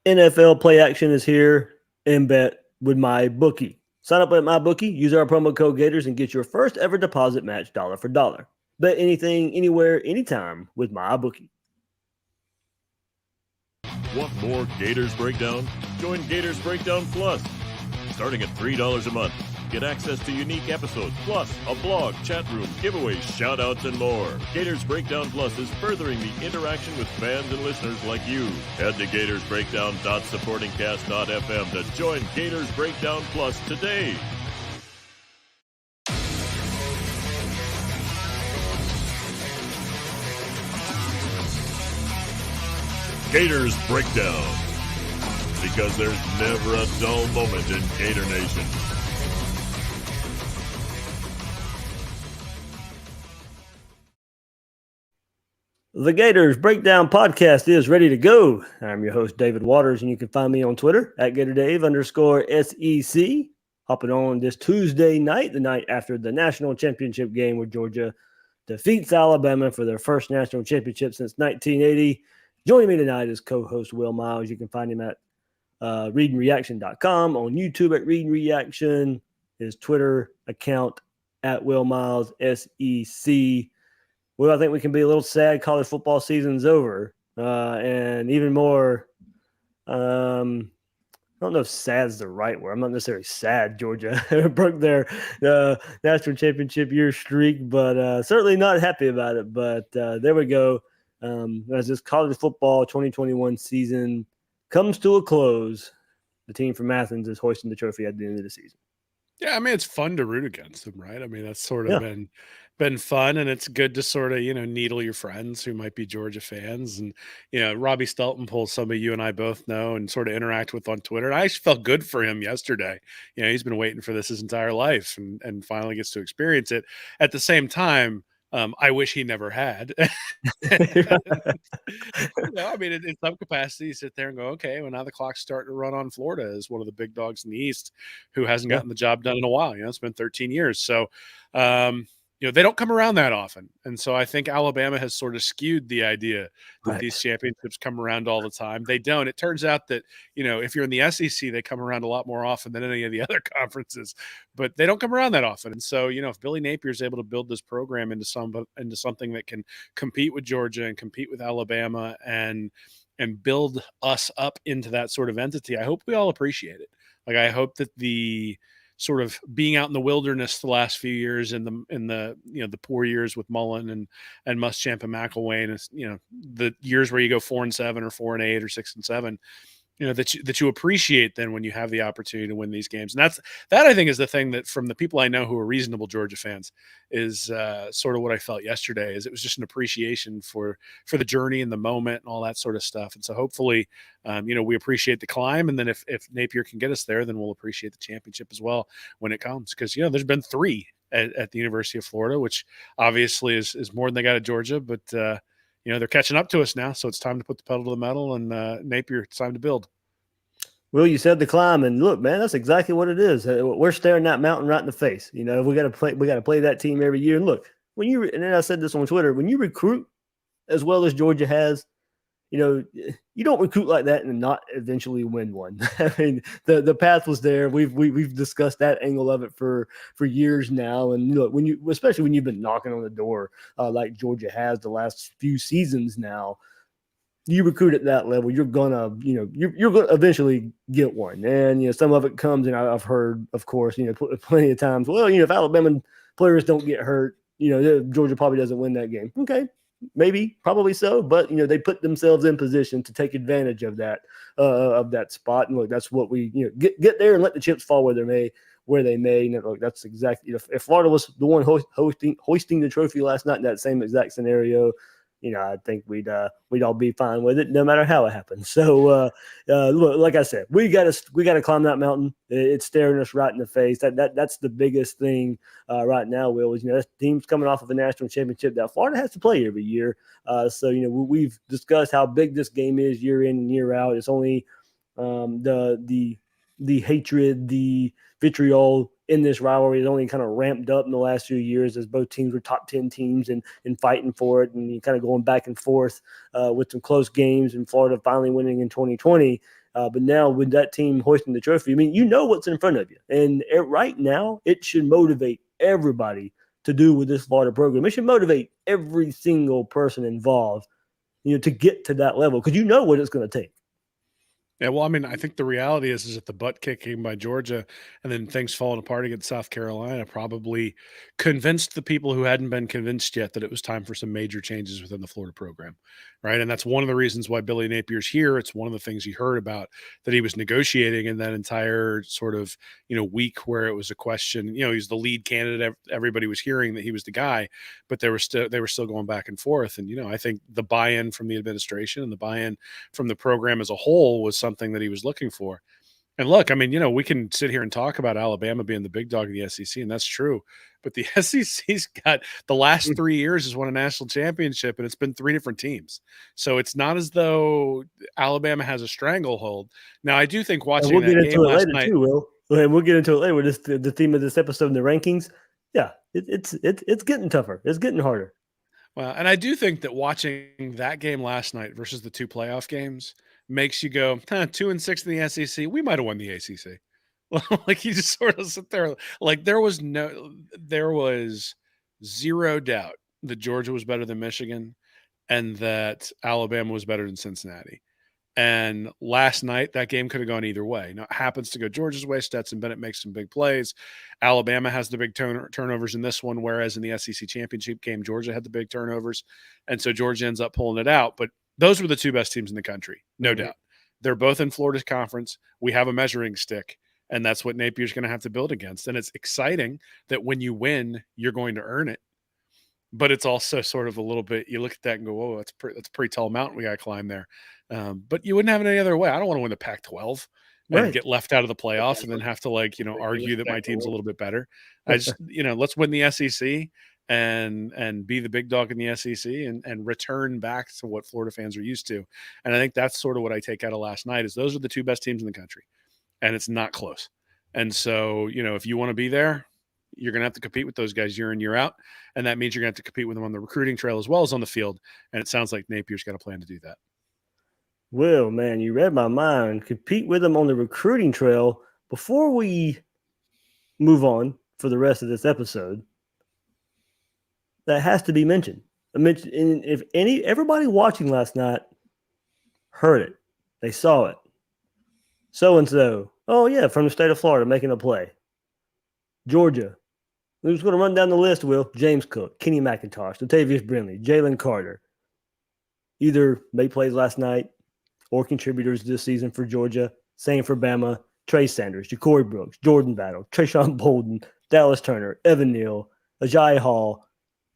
NFL play action is here and bet with MyBookie. Sign up at MyBookie, use our promo code Gators, and get your first ever deposit match dollar for dollar. Bet anything, anywhere, anytime with MyBookie. Want more Gators Breakdown? Join Gators Breakdown Plus. Starting at $3 a month, get access to unique episodes, plus a blog, chat room, giveaways, shout-outs, and more. Gators Breakdown Plus is furthering the interaction with fans and listeners like you. Head to gatorsbreakdown.supportingcast.fm to join Gators Breakdown Plus today. Gators Breakdown, because there's never a dull moment in Gator Nation. The Gators Breakdown podcast is ready to go. I'm your host, David Waters, and you can find me on Twitter at GatorDave_SEC. Hopping on this Tuesday night, the night after the national championship game where Georgia defeats Alabama for their first national championship since 1980. Joining me tonight is co-host Will Miles. You can find him at readandreaction.com, on YouTube at Read and Reaction, his Twitter account at Will Miles SEC. Well, I think we can be a little sad college football season's over. And even more, I don't know if sad's the right word. I'm not necessarily sad Georgia broke their national championship year streak, but certainly not happy about it. But there we go. As this college football 2021 season comes to a close, the team from Athens is hoisting the trophy at the end of the season. Yeah, I mean, it's fun to root against them, right? I mean, that's sort of been fun, and it's good to sort of, needle your friends who might be Georgia fans. And, Robbie Steltenpool, somebody you and I both know and sort of interact with on Twitter. And I actually felt good for him yesterday. He's been waiting for this his entire life and finally gets to experience it. At the same time, I wish he never had. I mean, in some capacity, you sit there and go, okay, well, now the clock's starting to run on Florida as one of the big dogs in the East who hasn't gotten the job done in a while. It's been 13 years. So, they don't come around that often. And so I think Alabama has sort of skewed the idea that these championships come around all the time. They don't. It turns out that, if you're in the SEC, they come around a lot more often than any of the other conferences, but they don't come around that often. And so, if Billy Napier is able to build this program into something that can compete with Georgia and compete with Alabama and build us up into that sort of entity, I hope we all appreciate it. Like, I hope that the sort of being out in the wilderness the last few years in the poor years with Mullen and Muschamp and McElwain, is, the years where you go 4-7 or 4-8 or 6-7, that you appreciate then when you have the opportunity to win these games. And that I think is the thing that, from the people I know who are reasonable Georgia fans, is sort of what I felt yesterday. Is it was just an appreciation for the journey and the moment and all that sort of stuff. And so hopefully, we appreciate the climb. And then if Napier can get us there, then we'll appreciate the championship as well when it comes. Because, there's been 3 at the University of Florida, which obviously is more than they got at Georgia. But, they're catching up to us now. So it's time to put the pedal to the metal. And Napier, it's time to build. Well, you said the climb, and look, man, that's exactly what it is. We're staring that mountain right in the face. We got to play that team every year. And look, and then I said this on Twitter, when you recruit as well as Georgia has, you don't recruit like that and not eventually win one. I mean, the path was there. We've discussed that angle of it for years now. And look, especially when you've been knocking on the door like Georgia has the last few seasons now, you recruit at that level, you're gonna eventually get one. And some of it comes, and I've heard, of course, plenty of times, well, if Alabama players don't get hurt, Georgia probably doesn't win that game. Okay, maybe, probably so, but they put themselves in position to take advantage of that spot. And look, that's what we get there and let the chips fall where they may. And look, that's exactly, if Florida was the one hoisting the trophy last night in that same exact scenario, I think we'd all be fine with it, no matter how it happens. So, look, like I said, we gotta climb that mountain. It's staring us right in the face. That's the biggest thing right now. Will, is that team's coming off of a national championship that Florida has to play every year. So we've discussed how big this game is year in and year out. It's only the hatred, the vitriol in this rivalry is only kind of ramped up in the last few years as both teams were top 10 teams and fighting for it, and kind of going back and forth with some close games, and Florida finally winning in 2020. But now with that team hoisting the trophy, I mean, you know what's in front of you. And right now, it should motivate everybody to do with this Florida program. It should motivate every single person involved, to get to that level because you know what it's going to take. Yeah, well, I mean, I think the reality is that the butt kicking by Georgia and then things falling apart against South Carolina probably convinced the people who hadn't been convinced yet that it was time for some major changes within the Florida program, right? And that's one of the reasons why Billy Napier's here. It's one of the things you heard about that he was negotiating in that entire sort of, week where it was a question, he's the lead candidate. Everybody was hearing that he was the guy, but they were still going back and forth. And, I think the buy-in from the administration and the buy-in from the program as a whole was something that he was looking for. And look, I mean, we can sit here and talk about Alabama being the big dog of the SEC, and that's true. But the SEC's got the last 3 years has won a national championship, and it's been 3 different teams. So it's not as though Alabama has a stranglehold. Now, I do think watching we'll get that into game it last later night. too, Will. We'll get into it later. With the theme of this episode in the rankings. Yeah, it's getting tougher. It's getting harder. Well, and I do think that watching that game last night versus the 2 playoff games makes you go, 2-6 in the SEC. We might have won the ACC. Like you just sort of sit there, like there was 0 doubt that Georgia was better than Michigan and that Alabama was better than Cincinnati. And last night, that game could have gone either way. Now, it happens to go Georgia's way. Stetson Bennett makes some big plays. Alabama has the big turnovers in this one, whereas in the SEC championship game, Georgia had the big turnovers. And so Georgia ends up pulling it out. But those were the 2 best teams in the country, no doubt. They're both in Florida's conference. We have a measuring stick, and that's what Napier's going to have to build against. And it's exciting that when you win, you're going to earn it. But it's also sort of a little bit, you look at that and go, whoa, that's a pretty tall mountain we got to climb there. But you wouldn't have it any other way. I don't want to win the Pac-12 and get left out of the playoffs and then have to argue that my team's a little bit better. I just, let's win the SEC and be the big dog in the SEC and return back to what Florida fans are used to. And I think that's sort of what I take out of last night is those are the 2 best teams in the country and it's not close. And so, if you want to be there, you're going to have to compete with those guys year in, year out. And that means you're going to have to compete with them on the recruiting trail as well as on the field. And it sounds like Napier's got a plan to do that. Well, man, you read my mind. Compete with them on the recruiting trail. Before we move on for the rest of this episode, that has to be mentioned. If everybody watching last night heard it, they saw it. So-and-so, oh yeah, from the state of Florida making a play. Georgia. Who's going to run down the list, Will? James Cook, Kenny McIntosh, Latavius Brindley, Jalen Carter. Either made plays last night or contributors this season for Georgia. Same for Bama. Trey Sanders, Ja'Cory Brooks, Jordan Battle, Trayshawn Bolden, Dallas Turner, Evan Neal, Agiye Hall,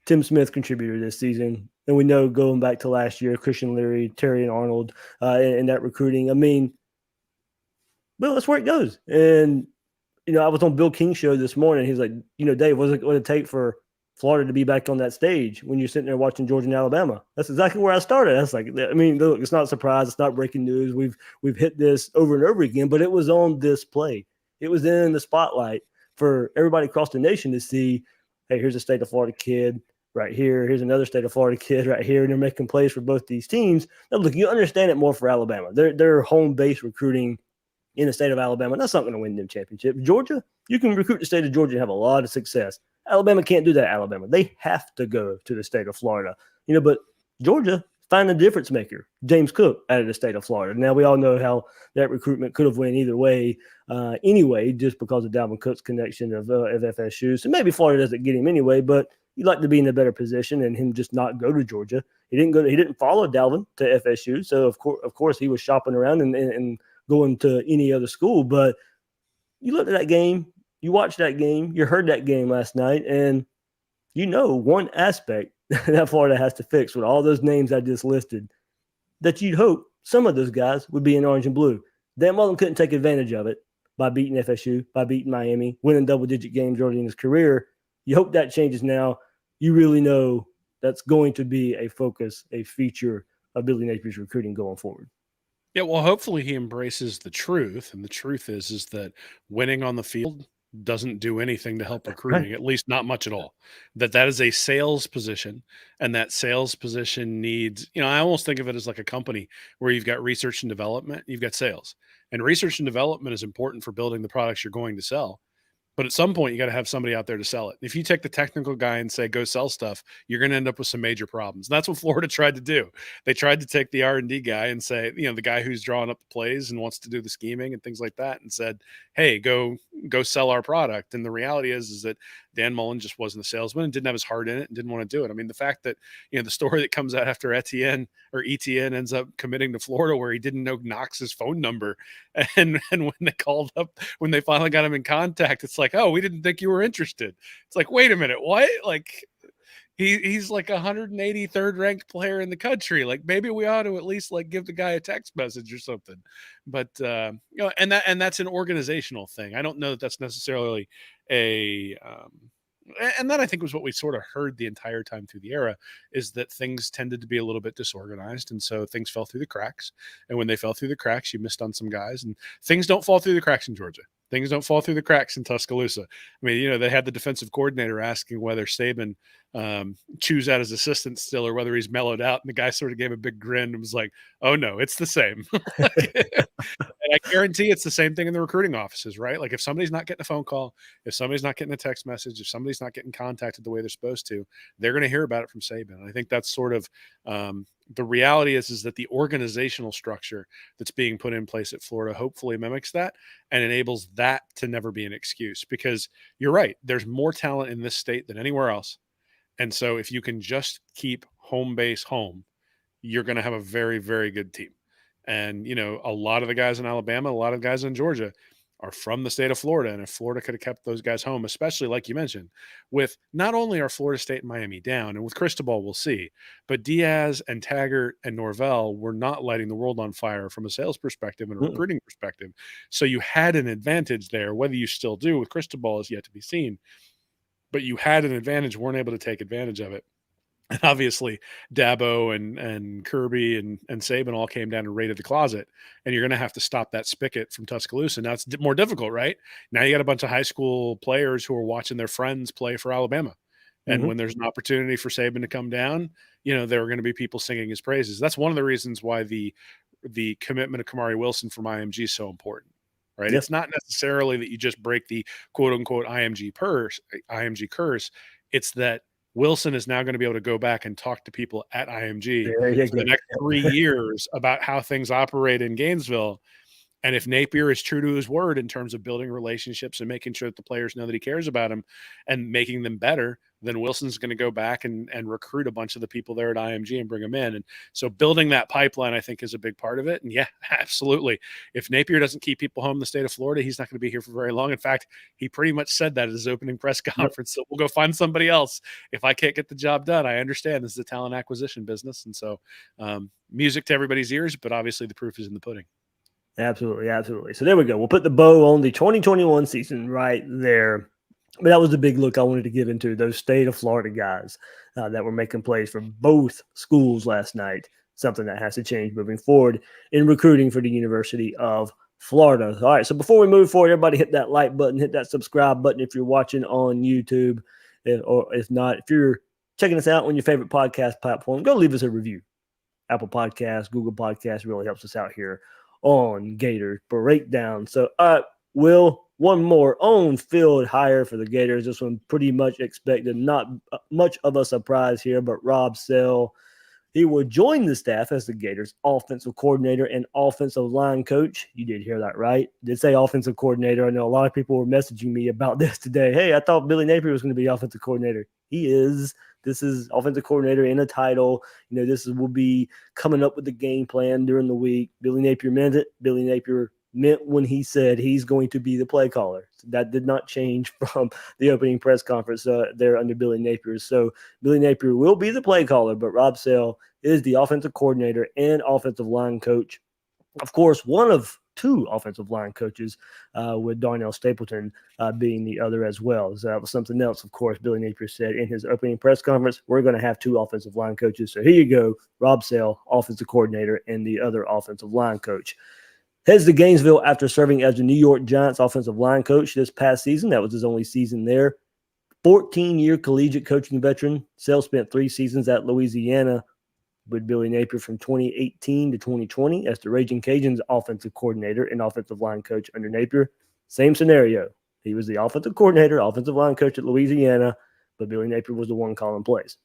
Tim Smith contributor this season. And we know going back to last year, Christian Leary, Terry and Arnold in that recruiting. I mean, well, that's where it goes. And I was on Bill King's show this morning. He's like, Dave, what's it going to take for Florida to be back on that stage when you're sitting there watching Georgia and Alabama? That's exactly where I started. That's like, I mean, look, it's not a surprise. It's not breaking news. We've hit this over and over again, but it was on display. It was in the spotlight for everybody across the nation to see, hey, here's a state of Florida kid right here. Here's another state of Florida kid right here. And they're making plays for both these teams. Now, look, you understand it more for Alabama. They're home-based recruiting in the state of Alabama. That's not going to win them championship. Georgia, you can recruit the state of Georgia and have a lot of success. Alabama can't do that. Alabama, they have to go to the state of Florida. But Georgia find a difference maker. James Cook out of the state of Florida. Now we all know how that recruitment could have went either way, anyway, just because of Dalvin Cook's connection of FSU. So maybe Florida doesn't get him anyway, but you'd like to be in a better position and him just not go to Georgia. He didn't follow Dalvin to FSU, so of course he was shopping around and going to any other school. But you looked at that game, you watched that game, you heard that game last night, and one aspect that Florida has to fix with all those names I just listed, that you'd hope some of those guys would be in orange and blue. Dan Mullen couldn't take advantage of it by beating FSU, by beating Miami, winning double-digit games early in his career. You hope that changes now. You really know that's going to be a focus, a feature of Billy Napier's recruiting going forward. Yeah, well, hopefully he embraces the truth, and the truth is that winning on the field doesn't do anything to help Right. recruiting, at least not much at all. That is a sales position, and that sales position needs, I almost think of it as like a company where you've got research and development, you've got sales. And research and development is important for building the products you're going to sell. But at some point, you got to have somebody out there to sell it. If you take the technical guy and say, go sell stuff, you're going to end up with some major problems. And that's what Florida tried to do. They tried to take the R&D guy and say, the guy who's drawing up the plays and wants to do the scheming and things like that, and said, hey, go sell our product. And the reality is that Dan Mullen just wasn't a salesman and didn't have his heart in it and didn't want to do it. I mean, the fact that, the story that comes out after ETN ends up committing to Florida, where he didn't know Knox's phone number. And when they called up, when they finally got him in contact, it's like, oh, we didn't think you were interested. It's like, wait a minute, what? Like, he's like 183rd ranked player in the country. Like, maybe we ought to at least like give the guy a text message or something. But and that's an organizational thing. I don't know that that's necessarily a and that I think was what we sort of heard the entire time through the era, is that things tended to be a little bit disorganized. And so things fell through the cracks. And when they fell through the cracks, you missed on some guys. And things don't fall through the cracks in Georgia. Things don't fall through the cracks in Tuscaloosa. I mean, they had the defensive coordinator asking whether Saban chews out his assistant still or whether he's mellowed out. And the guy sort of gave a big grin and was like, oh, no, it's the same. And I guarantee it's the same thing in the recruiting offices, right? Like, if somebody's not getting a phone call, if somebody's not getting a text message, if somebody's not getting contacted the way they're supposed to, they're going to hear about it from Saban. And I think that's sort of the reality is that the organizational structure that's being put in place at Florida hopefully mimics that and enables that to never be an excuse, because you're right. There's more talent in this state than anywhere else. And so if you can just keep home base home, you're going to have a very, very good team. And, a lot of the guys in Alabama, a lot of the guys in Georgia are from the state of Florida. And if Florida could have kept those guys home, especially like you mentioned, with not only are Florida State and Miami down, and with Cristobal, we'll see, but Diaz and Taggart and Norvell were not lighting the world on fire from a sales perspective and a recruiting perspective. So you had an advantage there. Whether you still do with Cristobal is yet to be seen, but you had an advantage, weren't able to take advantage of it. And obviously Dabo and Kirby and Saban all came down and raided the closet, and you're going to have to stop that spigot from Tuscaloosa. Now it's more difficult, right? Now you got a bunch of high school players who are watching their friends play for Alabama. And when there's an opportunity for Saban to come down, there are going to be people singing his praises. That's one of the reasons why the commitment of Kamari Wilson from IMG is so important, right? Yep. It's not necessarily that you just break the quote unquote IMG curse. It's that Wilson is now going to be able to go back and talk to people at IMG for the next 3 years about how things operate in Gainesville. And if Napier is true to his word in terms of building relationships and making sure that the players know that he cares about them and making them better, then Wilson's going to go back and recruit a bunch of the people there at IMG and bring them in. And so building that pipeline, I think, is a big part of it. And yeah, absolutely. If Napier doesn't keep people home in the state of Florida, he's not going to be here for very long. In fact, he pretty much said that at his opening press conference. So we'll go find somebody else. If I can't get the job done, I understand this is a talent acquisition business. And so music to everybody's ears, but obviously the proof is in the pudding. Absolutely, absolutely. So there we go. We'll put the bow on the 2021 season right there. But that was the big look I wanted to give into those state of Florida guys that were making plays for both schools last night, something that has to change moving forward in recruiting for the University of Florida. All right, so before we move forward, everybody hit that like button, hit that subscribe button if you're watching on YouTube. Or if not, if you're checking us out on your favorite podcast platform, go leave us a review. Apple Podcasts, Google Podcasts really helps us out here on Gator Breakdown. So, Will, one more on-field hire for the Gators. This one pretty much expected, not much of a surprise here, but Rob Sell, he will join the staff as the Gators offensive coordinator and offensive line coach. You did hear that right. Did say offensive coordinator. I know a lot of people were messaging me about this today. Hey, I thought Billy Napier was going to be offensive coordinator. He is. This is offensive coordinator in a title. This will be coming up with the game plan during the week. Billy Napier meant it. Billy Napier meant when he said he's going to be the play caller. That did not change from the opening press conference there under Billy Napier. So Billy Napier will be the play caller, but Rob Sell is the offensive coordinator and offensive line coach. Of course, one of two offensive line coaches, with Darnell Stapleton being the other as well. So that was something else, of course, Billy Napier said in his opening press conference. We're going to have two offensive line coaches. So here you go, Rob Sell, offensive coordinator, and the other offensive line coach. Heads to Gainesville after serving as the New York Giants offensive line coach this past season. That was his only season there. 14-year collegiate coaching veteran. Sale spent 3 seasons at Louisiana with Billy Napier from 2018 to 2020 as the Raging Cajuns offensive coordinator and offensive line coach under Napier. Same scenario. He was the offensive coordinator, offensive line coach at Louisiana, but Billy Napier was the one calling plays.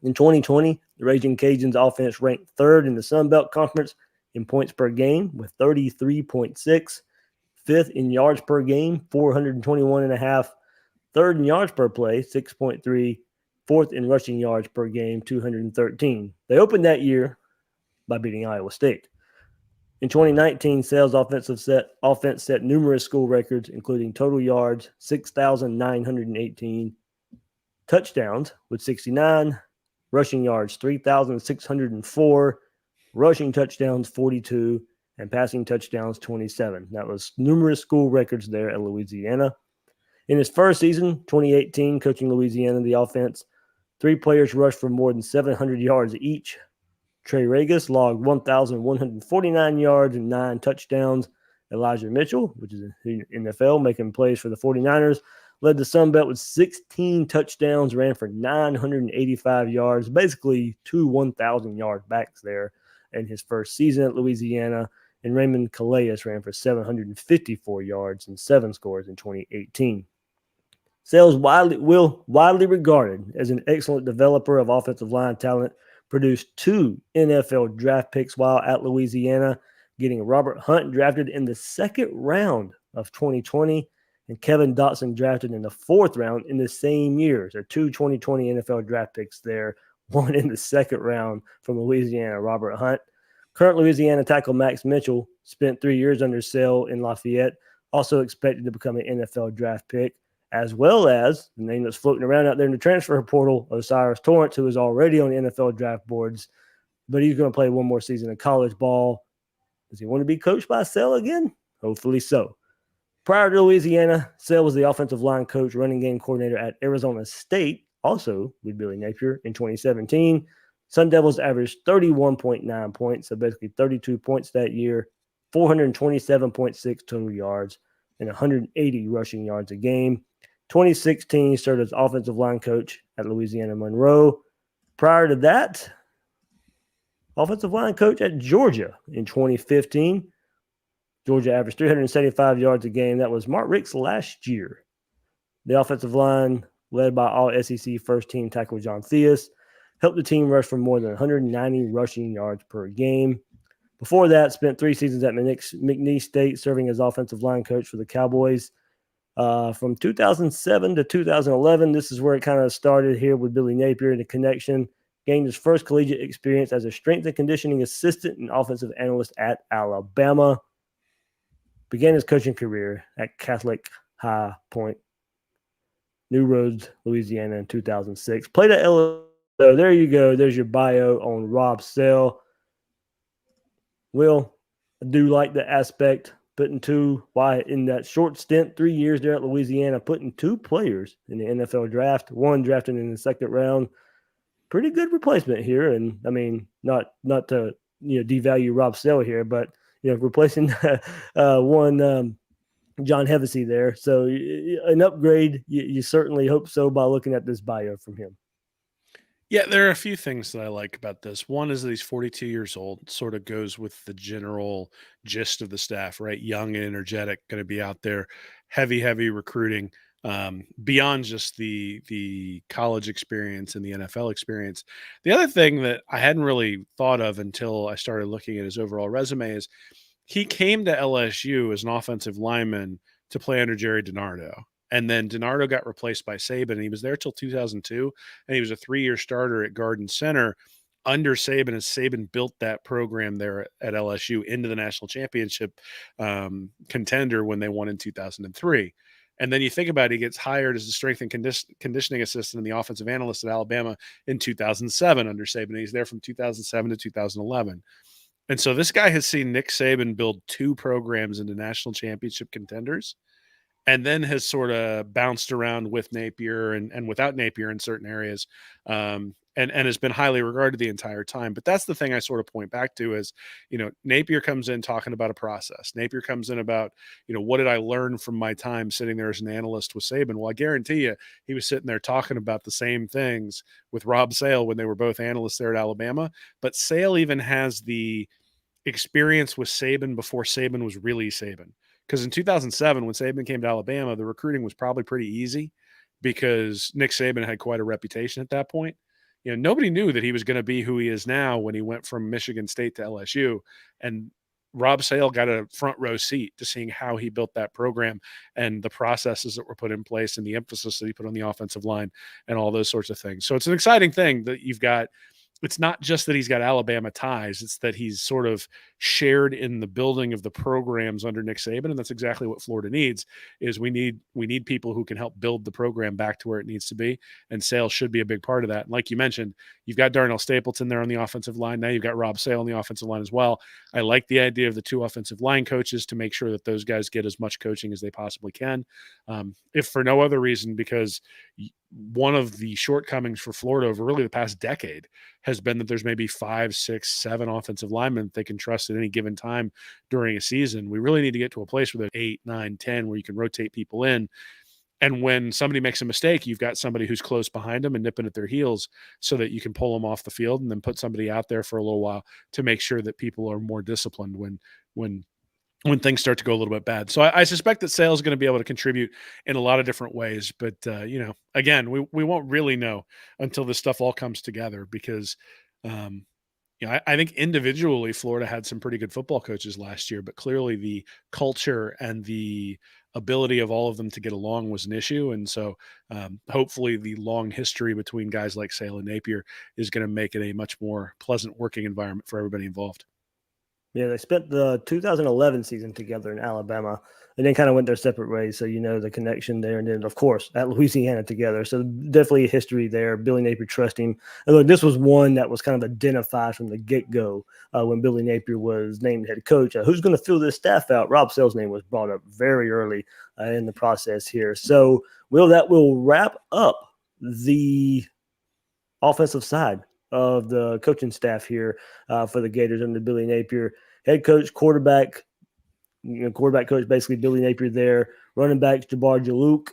In 2020, the Raging Cajuns offense ranked 3rd in the Sun Belt Conference in points per game with 33.6, 5th in yards per game, 421.5, 3rd in yards per play, 6.3, 4th in rushing yards per game, 213. They opened that year by beating Iowa State. In 2019, Sale's offense set numerous school records, including total yards, 6,918, touchdowns with 69, rushing yards, 3,604, rushing touchdowns, 42, and passing touchdowns, 27. That was numerous school records there at Louisiana. In his first season, 2018, coaching Louisiana, the offense, 3 players rushed for more than 700 yards each. Trey Regis logged 1,149 yards and 9 touchdowns. Elijah Mitchell, which is in NFL, making plays for the 49ers, led the Sun Belt with 16 touchdowns, ran for 985 yards, basically 2 1,000-yard backs there in his first season at Louisiana. And Raymond Calais ran for 754 yards and 7 scores in 2018. Sale's widely regarded as an excellent developer of offensive line talent, produced 2 NFL draft picks while at Louisiana, getting Robert Hunt drafted in the 2nd round of 2020 and Kevin Dotson drafted in the 4th round in the same year. So 2 2020 NFL draft picks there, one in the 2nd round from Louisiana, Robert Hunt. Current Louisiana tackle Max Mitchell spent 3 years under Sale in Lafayette, also expected to become an NFL draft pick, as well as the name that's floating around out there in the transfer portal, Osiris Torrance, who is already on the NFL draft boards, but he's going to play one more season of college ball. Does he want to be coached by Sale again? Hopefully so. Prior to Louisiana, Sale was the offensive line coach, running game coordinator at Arizona State, also with Billy Napier in 2017. Sun Devils averaged 31.9 points, so basically 32 points that year, 427.6 total yards, and 180 rushing yards a game. 2016, served as offensive line coach at Louisiana Monroe. Prior to that, offensive line coach at Georgia in 2015. Georgia averaged 375 yards a game. That was Mark Richt's last year. The offensive line, led by all SEC first-team tackle John Theus, helped the team rush for more than 190 rushing yards per game. Before that, spent 3 seasons at McNeese State, serving as offensive line coach for the Cowboys. From 2007 to 2011, this is where it kind of started here with Billy Napier and the connection. Gained his first collegiate experience as a strength and conditioning assistant and offensive analyst at Alabama. Began his coaching career at Catholic High Point, New Roads, Louisiana in 2006. Played at LSU. So there you go. There's your bio on Rob Sale. Will, I do like the aspect putting 2, why in that short stint, 3 years there at Louisiana, putting 2 players in the NFL draft, 1 drafted in the 2nd round. Pretty good replacement here. And I mean, not to devalue Rob Sale here, but replacing one John Hevesy there. So an upgrade, you certainly hope so by looking at this bio from him. Yeah, there are a few things that I like about this. One is that he's 42 years old, sort of goes with the general gist of the staff, right? Young and energetic, going to be out there, heavy recruiting, beyond just the college experience and the NFL experience. The other thing that I hadn't really thought of until I started looking at his overall resume is he came to LSU as an offensive lineman to play under Jerry DiNardo. And then DiNardo got replaced by Saban, and he was there till 2002, and he was a 3-year starter at Garden Center under Saban, as Saban built that program there at LSU into the national championship contender when they won in 2003. And then you think about it, he gets hired as a strength and conditioning assistant and the offensive analyst at Alabama in 2007 under Saban. And he's there from 2007 to 2011. And so this guy has seen Nick Saban build 2 programs into national championship contenders, and then has sort of bounced around with Napier and without Napier in certain areas, and and has been highly regarded the entire time. But that's the thing I sort of point back to is, Napier comes in talking about a process. Napier comes in about, what did I learn from my time sitting there as an analyst with Saban? Well, I guarantee you, he was sitting there talking about the same things with Rob Sale when they were both analysts there at Alabama. But Sale even has the experience with Saban before Saban was really Saban. Because in 2007, when Saban came to Alabama, the recruiting was probably pretty easy because Nick Saban had quite a reputation at that point. Nobody knew that he was going to be who he is now when he went from Michigan State to LSU. And Rob Sale got a front row seat to seeing how he built that program and the processes that were put in place and the emphasis that he put on the offensive line and all those sorts of things. So it's an exciting thing that you've got. It's not just that he's got Alabama ties, it's that he's sort of shared in the building of the programs under Nick Saban. And that's exactly what Florida needs is we need people who can help build the program back to where it needs to be. And Sale should be a big part of that. And like you mentioned, you've got Darnell Stapleton there on the offensive line. Now you've got Rob Sale on the offensive line as well. I like the idea of the 2 offensive line coaches to make sure that those guys get as much coaching as they possibly can. If for no other reason, because one of the shortcomings for Florida over really the past decade has been that there's maybe 5, 6, 7 offensive linemen that they can trust at any given time during a season. We really need to get to a place where there's 8, 9, 10, where you can rotate people in. And when somebody makes a mistake, you've got somebody who's close behind them and nipping at their heels so that you can pull them off the field and then put somebody out there for a little while to make sure that people are more disciplined when things start to go a little bit bad. So I suspect that Sale is going to be able to contribute in a lot of different ways. But, again, we won't really know until this stuff all comes together because, I think individually Florida had some pretty good football coaches last year, but clearly the culture and the ability of all of them to get along was an issue. And so hopefully the long history between guys like Sale and Napier is going to make it a much more pleasant working environment for everybody involved. Yeah, they spent the 2011 season together in Alabama and then kind of went their separate ways. So, the connection there. And then, of course, at Louisiana together. So definitely a history there. Billy Napier trusting. And look, this was one that was kind of identified from the get-go when Billy Napier was named head coach. Who's going to fill this staff out? Rob Sale's name was brought up very early in the process here. So, that will wrap up the offensive side of the coaching staff here for the Gators under Billy Napier. Head coach, quarterback coach, basically Billy Napier there. Running backs, Jabbar Jalouk,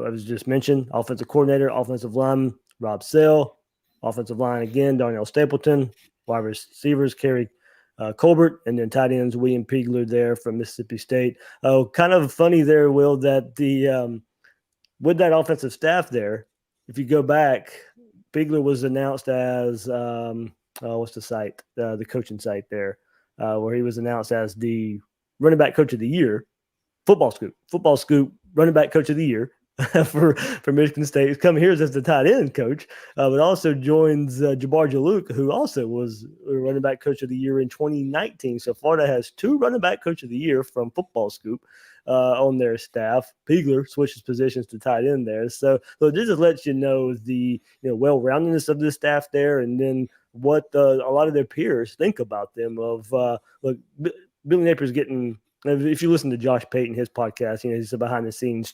I was just mentioned. Offensive coordinator, offensive lineman, Rob Sale. Offensive line again, Darnell Stapleton. Wide receivers, Kerry Colbert. And then tight ends, William Pigler there from Mississippi State. Kind of funny there, Will, that with that offensive staff there, if you go back, Pigler was announced as what's the site? The coaching site there, where he was announced as the running back coach of the year. Football Scoop, running back coach of the year for Michigan State. He's coming here as the tight end coach, but also joins Jabbar Jalouk, who also was running back coach of the year in 2019. So Florida has 2 running back coach of the year from Football Scoop on their staff. Pigler switches positions to tight end there. So this just lets you know the well-roundedness of this staff there, and then what a lot of their peers think about them. Look, Billy Napier's getting. If you listen to Josh Payton, his podcast, he's behind the scenes.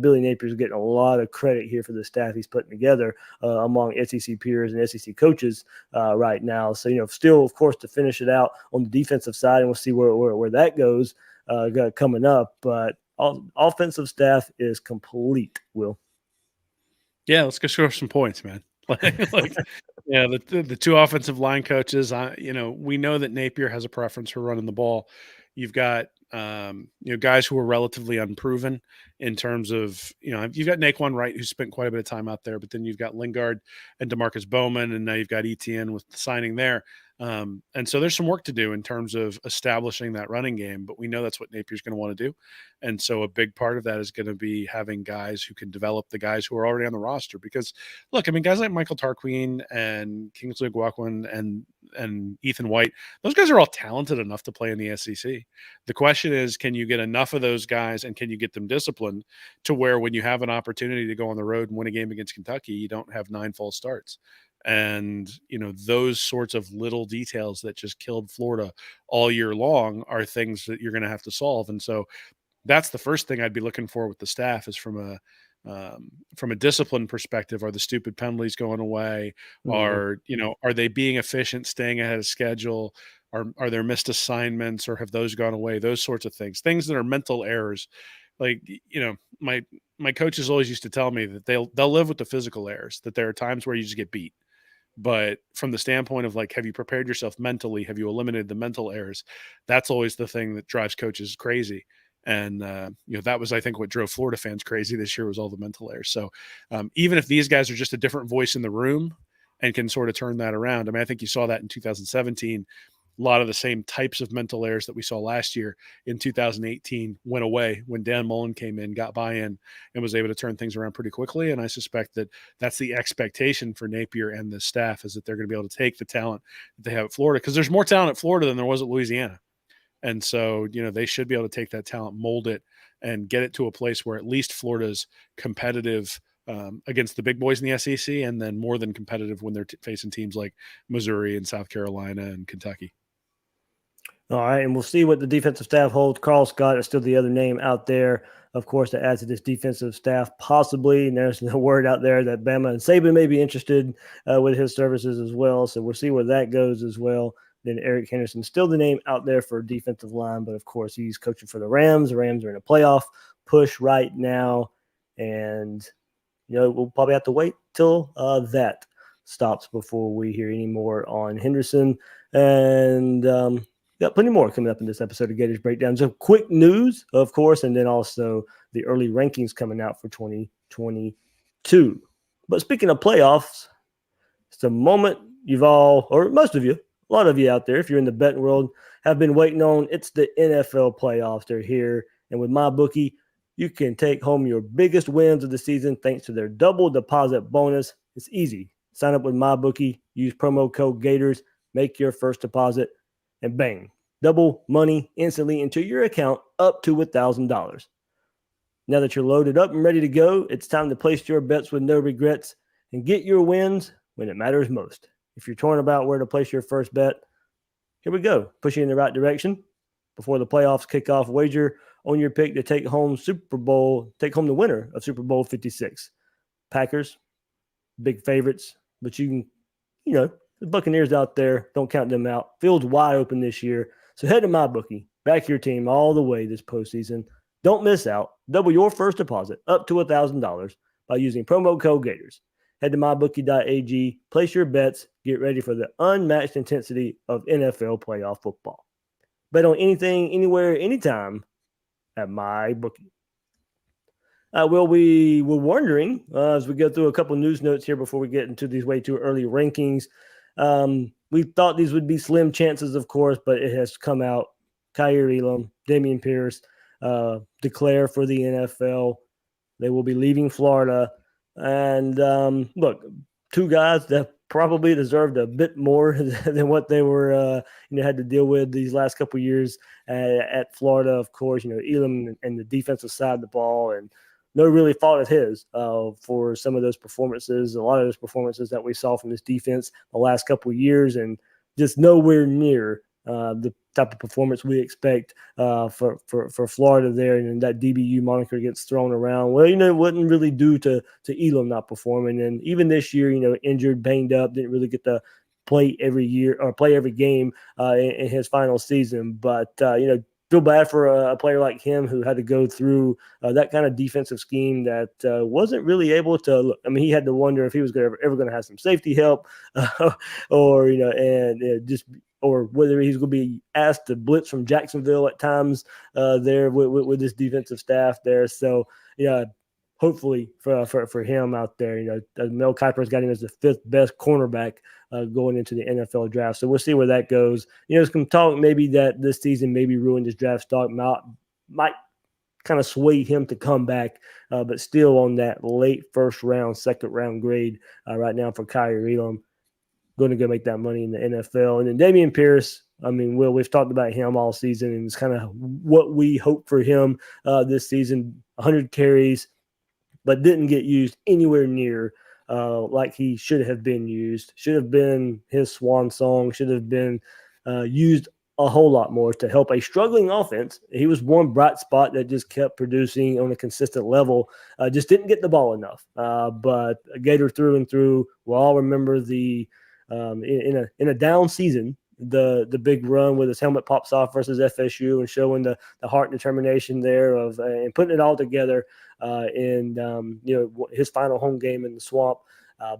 Billy Napier's getting a lot of credit here for the staff he's putting together among SEC peers and SEC coaches right now. So, still, of course, to finish it out on the defensive side, and we'll see where that goes coming up. But offensive staff is complete, Will. Yeah, let's go score some points, man. The 2 offensive line coaches, we know that Napier has a preference for running the ball. You've got, guys who are relatively unproven in terms of, you've got Naquan Wright, who spent quite a bit of time out there, but then you've got Lingard and DeMarcus Bowman, and now you've got ETN with the signing there. And so there's some work to do in terms of establishing that running game, but we know that's what Napier's going to want to do. And so a big part of that is going to be having guys who can develop the guys who are already on the roster. Because look, guys like Michael Tarquin and Kingsley Guaquin and Ethan White, those guys are all talented enough to play in the SEC. The question is, can you get enough of those guys and can you get them disciplined to where when you have an opportunity to go on the road and win a game against Kentucky, you don't have 9 false starts? And, those sorts of little details that just killed Florida all year long are things that you're going to have to solve. And so that's the first thing I'd be looking for with the staff is from from a discipline perspective, are the stupid penalties going away? Are they being efficient, staying ahead of schedule? Are there missed assignments, or have those gone away? Those sorts of things that are mental errors. Like, my coaches always used to tell me that they'll live with the physical errors, that there are times where you just get beat. But from the standpoint of like, have you prepared yourself mentally? Have you eliminated the mental errors? That's always the thing that drives coaches crazy. And, that was, I think, what drove Florida fans crazy this year, was all the mental errors. So even if these guys are just a different voice in the room and can sort of turn that around, I mean, I think you saw that in 2017. A lot of the same types of mental errors that we saw last year in 2018 went away when Dan Mullen came in, got buy-in, and was able to turn things around pretty quickly. And I suspect that that's the expectation for Napier and the staff, is that they're going to be able to take the talent that they have at Florida, because there's more talent at Florida than there was at Louisiana. And so, they should be able to take that talent, mold it, and get it to a place where at least Florida's competitive against the big boys in the SEC, and then more than competitive when they're facing teams like Missouri and South Carolina and Kentucky. All right, and we'll see what the defensive staff holds. Carl Scott is still the other name out there, of course, to add to this defensive staff, possibly. And there's no word out there that Bama and Saban may be interested with his services as well. So we'll see where that goes as well. Then Eric Henderson, still the name out there for defensive line, but of course he's coaching for the Rams. The Rams are in a playoff push right now, and we'll probably have to wait till that stops before we hear any more on Henderson. And got plenty more coming up in this episode of Gators Breakdown. So quick news, of course, and then also the early rankings coming out for 2022. But speaking of playoffs, it's a moment you've all, or most of you, a lot of you out there, if you're in the betting world, have been waiting on. It's the NFL playoffs. They're here. And with MyBookie, you can take home your biggest wins of the season thanks to their double deposit bonus. It's easy. Sign up with MyBookie, use promo code Gators, make your first deposit, and bang, double money instantly into your account up to $1,000. Now that you're loaded up and ready to go, it's time to place your bets with no regrets and get your wins when it matters most. If you're torn about where to place your first bet, here we go. Push you in the right direction. Before the playoffs kick off, wager on your pick to take home the winner of Super Bowl 56. Packers, big favorites, but you can, the Buccaneers out there, don't count them out. Field's wide open this year. So head to MyBookie. Back your team all the way this postseason. Don't miss out. Double your first deposit up to $1,000 by using promo code Gators. Head to mybookie.ag, place your bets, get ready for the unmatched intensity of NFL playoff football. Bet on anything, anywhere, anytime at MyBookie. We were wondering, as we go through a couple news notes here before we get into these way too early rankings, we thought these would be slim chances, of course, but it has come out. Kaiir Elam, Dameon Pierce declare for the NFL. They will be leaving Florida. And look, two guys that probably deserved a bit more than what they were, had to deal with these last couple of years at Florida. Of course, Elam and the defensive side of the ball, and no really fault of his for some of those performances, a lot of those performances that we saw from this defense the last couple of years, and just nowhere near the type of performance we expect for Florida there. And that DBU moniker gets thrown around. Well, it wasn't really due to Elam not performing. And even this year, injured, banged up, didn't really get to play every year or play every game in his final season. But, feel bad for a player like him who had to go through that kind of defensive scheme that wasn't really able to look. I mean, he had to wonder if he was ever going to have some safety help or or whether he's going to be asked to blitz from Jacksonville at times there with this defensive staff there. So, hopefully for him out there, Mel Kiper's got him as the fifth best cornerback going into the NFL draft. So we'll see where that goes. Some talk maybe that this season maybe ruined his draft stock, might kind of sway him to come back, but still on that late first round, second round grade right now for Kaiir Elam. Going to go make that money in the NFL. And then Dameon Pierce, we've talked about him all season, and it's kind of what we hope for him this season. 100 carries, but didn't get used anywhere near like he should have been used. Should have been his swan song. Should have been used a whole lot more to help a struggling offense. He was one bright spot that just kept producing on a consistent level. Just didn't get the ball enough. But a Gator through and through. We'll all remember the in a down season, the big run with his helmet pops off versus FSU and showing the heart and determination there of and putting it all together in his final home game in the Swamp.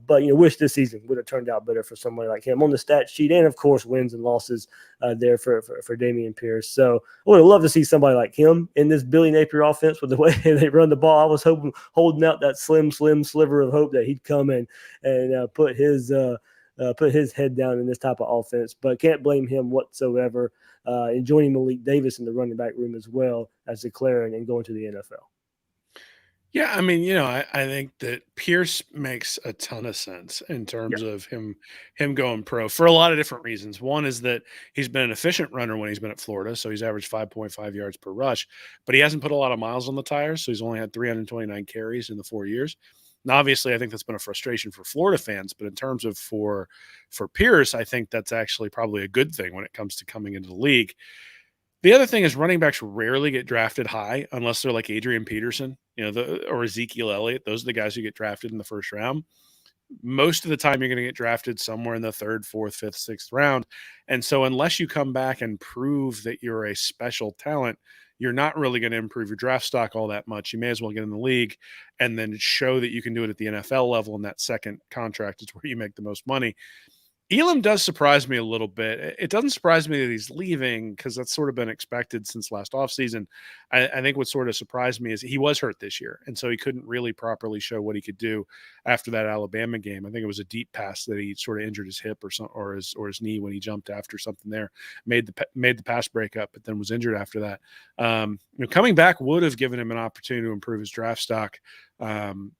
But wish this season would have turned out better for somebody like him on the stat sheet, and of course wins and losses there for Dameon Pierce. So I would love to see somebody like him in this Billy Napier offense with the way they run the ball. I was holding out that slim sliver of hope that he'd come in and put his head down in this type of offense, but can't blame him whatsoever. And joining Malik Davis in the running back room as well as declaring and going to the NFL. Yeah, I mean, I think that Pierce makes a ton of sense in terms of him going pro for a lot of different reasons. One is that he's been an efficient runner when he's been at Florida, so he's averaged 5.5 yards per rush, but he hasn't put a lot of miles on the tires, so he's only had 329 carries in the 4 years. Now, obviously, I think that's been a frustration for Florida fans, but in terms of for Pierce, I think that's actually probably a good thing when it comes to coming into the league. The other thing is running backs rarely get drafted high unless they're like Adrian Peterson, or Ezekiel Elliott. Those are the guys who get drafted in the first round. Most of the time, you're going to get drafted somewhere in the 3rd, 4th, 5th, 6th round. And so unless you come back and prove that you're a special talent, you're not really going to improve your draft stock all that much. You may as well get in the league and then show that you can do it at the NFL level, and that second contract is where you make the most money. Elam does surprise me a little bit. It doesn't surprise me that he's leaving because that's sort of been expected since last offseason. I think what sort of surprised me is he was hurt this year, and so he couldn't really properly show what he could do after that Alabama game. I think it was a deep pass that he sort of injured his hip or his knee when he jumped after something there, made the pass breakup, but then was injured after that. Coming back would have given him an opportunity to improve his draft stock,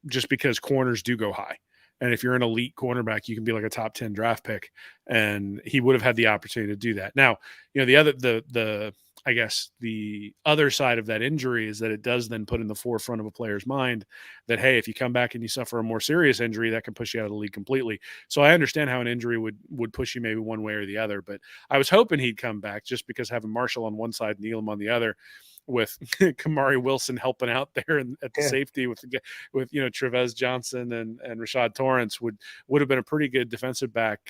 just because corners do go high. And if you're an elite cornerback, you can be like a top 10 draft pick, and he would have had the opportunity to do that. Now, I guess the other side of that injury is that it does then put in the forefront of a player's mind that, hey, if you come back and you suffer a more serious injury, that can push you out of the league completely. So I understand how an injury would push you maybe one way or the other, but I was hoping he'd come back just because having Marshall on one side and Elam on the other, with Kamari Wilson helping out there at the safety with Trevez Johnson and Rashad Torrance would have been a pretty good defensive back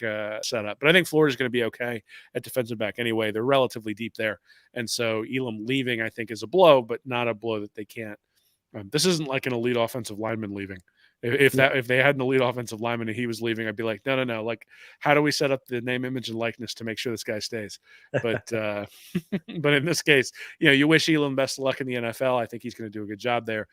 setup. But I think Florida's going to be okay at defensive back anyway. They're relatively deep there. And so Elam leaving, I think, is a blow, but not a blow that they can't. This isn't like an elite offensive lineman leaving. If they had an elite offensive lineman and he was leaving, I'd be like, no. Like, how do we set up the name, image, and likeness to make sure this guy stays? But but in this case, you wish Elam best of luck in the NFL. I think he's going to do a good job there.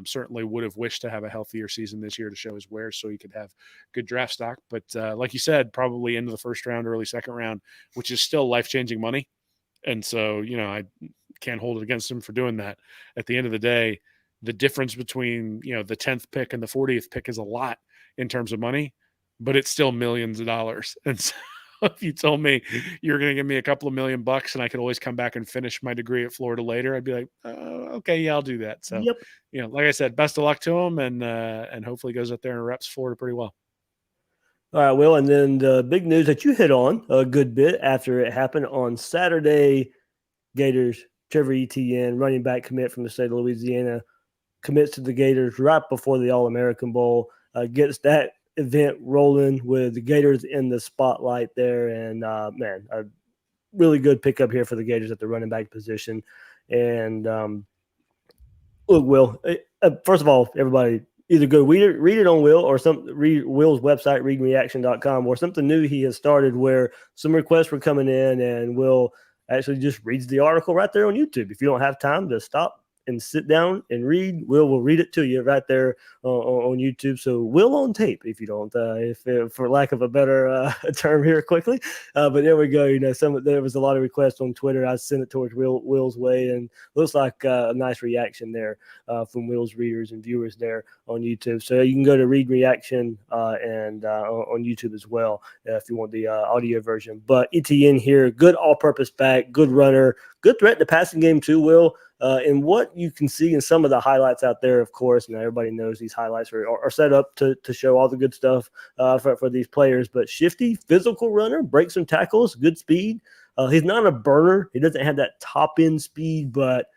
Certainly would have wished to have a healthier season this year to show his wares so he could have good draft stock. But like you said, probably into the first round, early second round, which is still life-changing money. And so, I can't hold it against him for doing that. At the end of the day, the difference between, the 10th pick and the 40th pick is a lot in terms of money, but it's still millions of dollars. And so if you told me you're going to give me a couple of $1,000,000 and I could always come back and finish my degree at Florida later, I'd be like, okay, yeah, I'll do that. So, like I said, best of luck to him, and hopefully goes up there and reps Florida pretty well. All right, Will, and then the big news that you hit on a good bit after it happened on Saturday, Gators, Trevor ETN, running back commit from the state of Louisiana, commits to the Gators right before the All-American Bowl, gets that event rolling with the Gators in the spotlight there. And, a really good pickup here for the Gators at the running back position. And, look, Will, first of all, everybody either go read it on Will or read Will's website, readreaction.com, or something new he has started where some requests were coming in and Will actually just reads the article right there on YouTube. If you don't have time to stop and sit down and read, will read it to you right there on YouTube. So Will on tape, if you don't, for lack of a better term here quickly. But there we go. There was a lot of requests on Twitter. I sent it towards Will's way, and looks like a nice reaction there from Will's readers and viewers there on YouTube. So you can go to Read Reaction and on YouTube as well if you want the audio version. But ETN here, good all-purpose back, good runner, good threat in the passing game too, Will. And what you can see in some of the highlights out there, of course, everybody knows these highlights are set up to show all the good stuff for these players. But shifty, physical runner, breaks some tackles, good speed. He's not a burner. He doesn't have that top end speed, but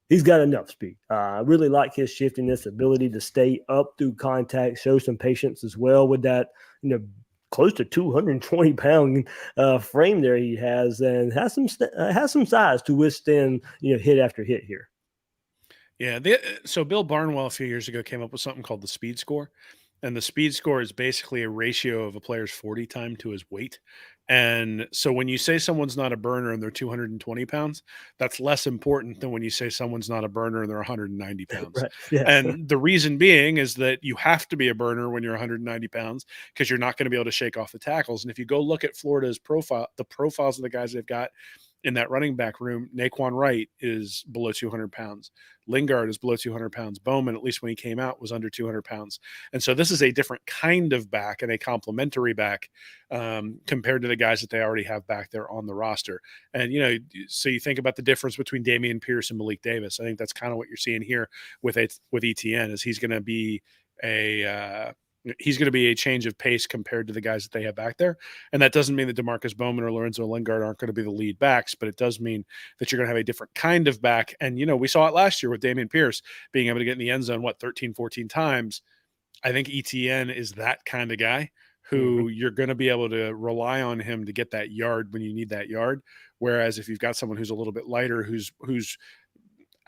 he's got enough speed. I really like his shiftiness, ability to stay up through contact, show some patience as well with that, close to 220-pound frame there he has, and has some size to withstand hit after hit here. Yeah. So Bill Barnwell a few years ago came up with something called the speed score. And the speed score is basically a ratio of a player's 40 time to his weight. And so when you say someone's not a burner and they're 220 pounds, that's less important than when you say someone's not a burner and they're 190 pounds. Right. Yeah. And the reason being is that you have to be a burner when you're 190 pounds because you're not going to be able to shake off the tackles. And if you go look at Florida's profile, the profiles of the guys they've got in that running back room, Naquan Wright is below 200 pounds. Lingard is below 200 pounds. Bowman, at least when he came out, was under 200 pounds. And so this is a different kind of back and a complementary back compared to the guys that they already have back there on the roster. And, so you think about the difference between Dameon Pierce and Malik Davis. I think that's kind of what you're seeing here with ETN is he's going to be a change of pace compared to the guys that they have back there. And that doesn't mean that DeMarcus Bowman or Lorenzo Lingard aren't going to be the lead backs, but it does mean that you're going to have a different kind of back. And, we saw it last year with Dameon Pierce being able to get in the end zone, 13, 14 times. I think ETN is that kind of guy who you're going to be able to rely on him to get that yard when you need that yard. Whereas if you've got someone who's a little bit lighter, who's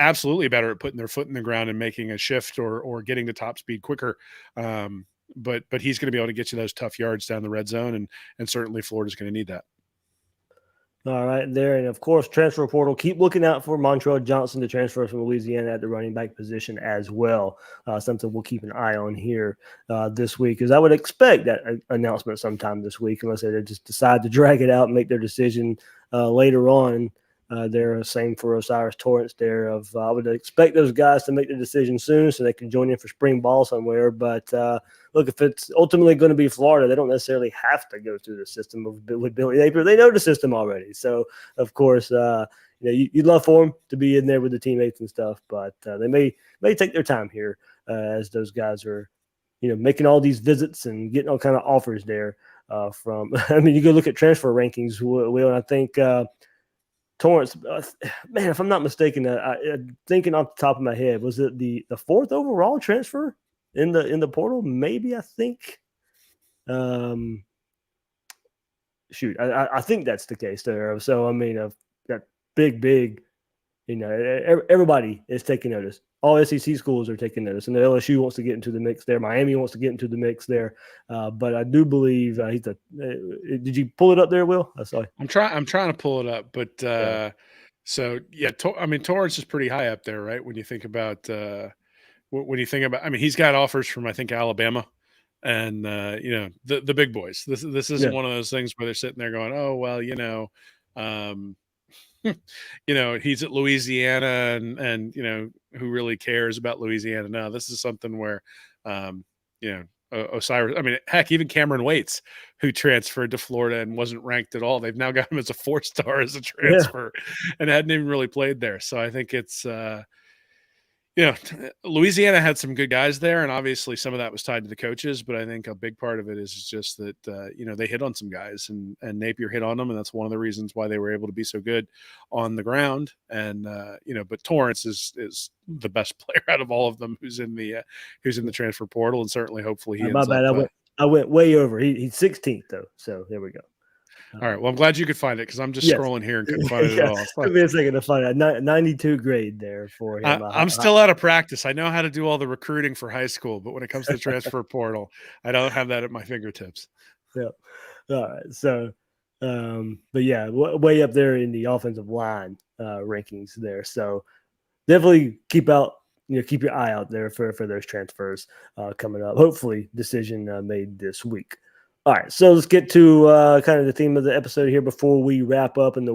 absolutely better at putting their foot in the ground and making a shift or getting to top speed quicker, but he's going to be able to get you those tough yards down the red zone, and certainly Florida's going to need that. All right, there. And, of course, transfer portal. Keep looking out for Montrell Johnson to transfer from Louisiana at the running back position as well. Something we'll keep an eye on here this week, because I would expect that announcement sometime this week, unless they just decide to drag it out and make their decision later on. They're same for Osiris Torrance there. I would expect those guys to make the decision soon so they can join in for spring ball somewhere. But look, if it's ultimately going to be Florida, they don't necessarily have to go through the system with Billy Napier. They know the system already. So, of course, you'd love for them to be in there with the teammates and stuff. But they may take their time here as those guys are, making all these visits and getting all kind of offers there from. I mean, you go look at transfer rankings, Will, and I think Torrance, man, if I'm not mistaken, thinking off the top of my head, was it the fourth overall transfer in the portal? Maybe, I think. Shoot, I think that's the case there. So I mean, that big, everybody is taking notice. All SEC schools are taking notice, and the LSU wants to get into the mix there. Miami wants to get into the mix there. But I do believe did you pull it up there, Will? I saw. I'm trying to pull it up, but so yeah, Torrance is pretty high up there, right? When you think about I mean, he's got offers from I think Alabama, and the big boys. This isn't one of those things where they're sitting there going, oh well, he's at Louisiana and who really cares about Louisiana? No, this is something where, Osiris, I mean, heck, even Cameron Waits, who transferred to Florida and wasn't ranked at all. They've now got him as a 4-star as a transfer and hadn't even really played there. So I think it's, Louisiana had some good guys there, and obviously some of that was tied to the coaches, but I think a big part of it is just that, they hit on some guys and Napier hit on them. And that's one of the reasons why they were able to be so good on the ground. And, but Torrance is the best player out of all of them who's in the transfer portal. And certainly, hopefully he ends up. I went way over. He's 16th though. So there we go. All right. Well, I'm glad you could find it because I'm just scrolling here and couldn't find it at all. Took me a second to find it. 92 grade there for him. I'm still out of practice. I know how to do all the recruiting for high school, but when it comes to the transfer portal, I don't have that at my fingertips. Yeah. All right. So, but yeah, way up there in the offensive line rankings there. So definitely keep your eye out there for those transfers coming up. Hopefully, decision made this week. All right, so let's get to kind of the theme of the episode here before we wrap up. And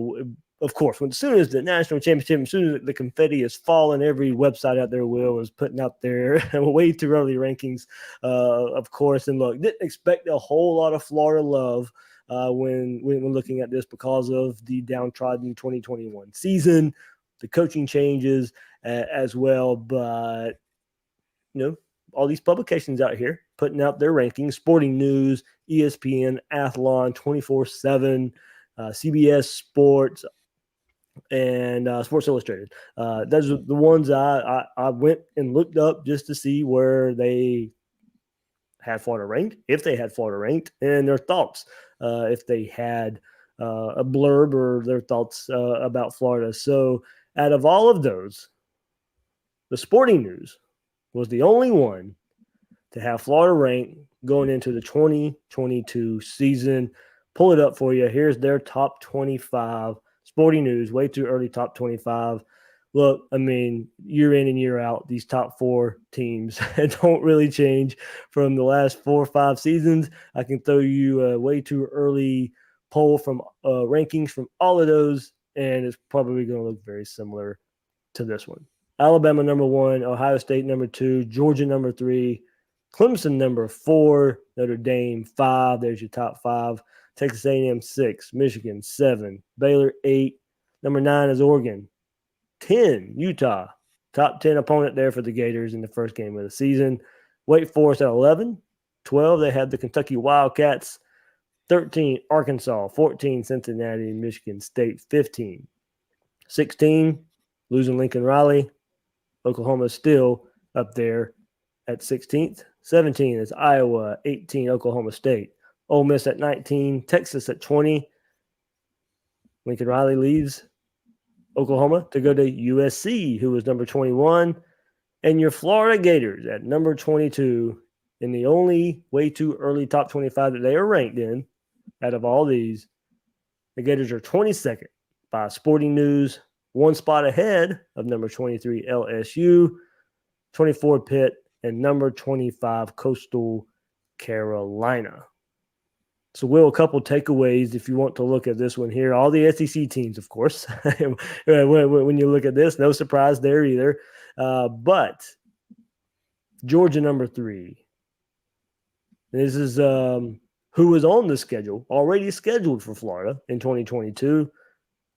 of course, as soon as the national championship, as soon as the confetti is falling, every website out there is putting out their way too early rankings, of course. And look, didn't expect a whole lot of Florida love when looking at this because of the downtrodden 2021 season, the coaching changes as well. But all these publications out here putting out their rankings, Sporting News, ESPN, Athlon, 24/7, CBS Sports, and Sports Illustrated. Those are the ones I went and looked up just to see where they had Florida ranked, if they had Florida ranked, and their thoughts, if they had a blurb or their thoughts about Florida. So out of all of those, the Sporting News was the only one to have Florida ranked going into the 2022 season. Pull it up for you. Here's their top 25. Sporting News, way too early top 25. Look, I mean, year in and year out, these top four teams don't really change from the last 4 or 5 seasons. I can throw you a way too early poll from rankings from all of those, and it's probably going to look very similar to this one. Alabama number 1, Ohio State number 2, Georgia number 3, Clemson number 4, Notre Dame 5. There's your top 5. Texas A&M 6, Michigan 7, Baylor 8. Number 9 is Oregon. 10, Utah. Top 10 opponent there for the Gators in the first game of the season. Wake Forest at 11. 12, they had the Kentucky Wildcats. 13, Arkansas. 14, Cincinnati. Michigan State 15. 16, losing Lincoln Riley. Oklahoma is still up there at 16th. 17 is Iowa. 18, Oklahoma State. Ole Miss at 19. Texas at 20. Lincoln Riley leaves Oklahoma to go to USC, who was number 21. And your Florida Gators at number 22 in the only way too early top 25 that they are ranked in out of all these. The Gators are 22nd by Sporting News, 1 spot ahead of number 23 LSU, 24 Pitt, and number 25 Coastal Carolina. So, Will, a couple takeaways if you want to look at this one here. All the SEC teams, of course. When you look at this, no surprise there either. But Georgia number 3. This is who was on the schedule, already scheduled for Florida in 2022.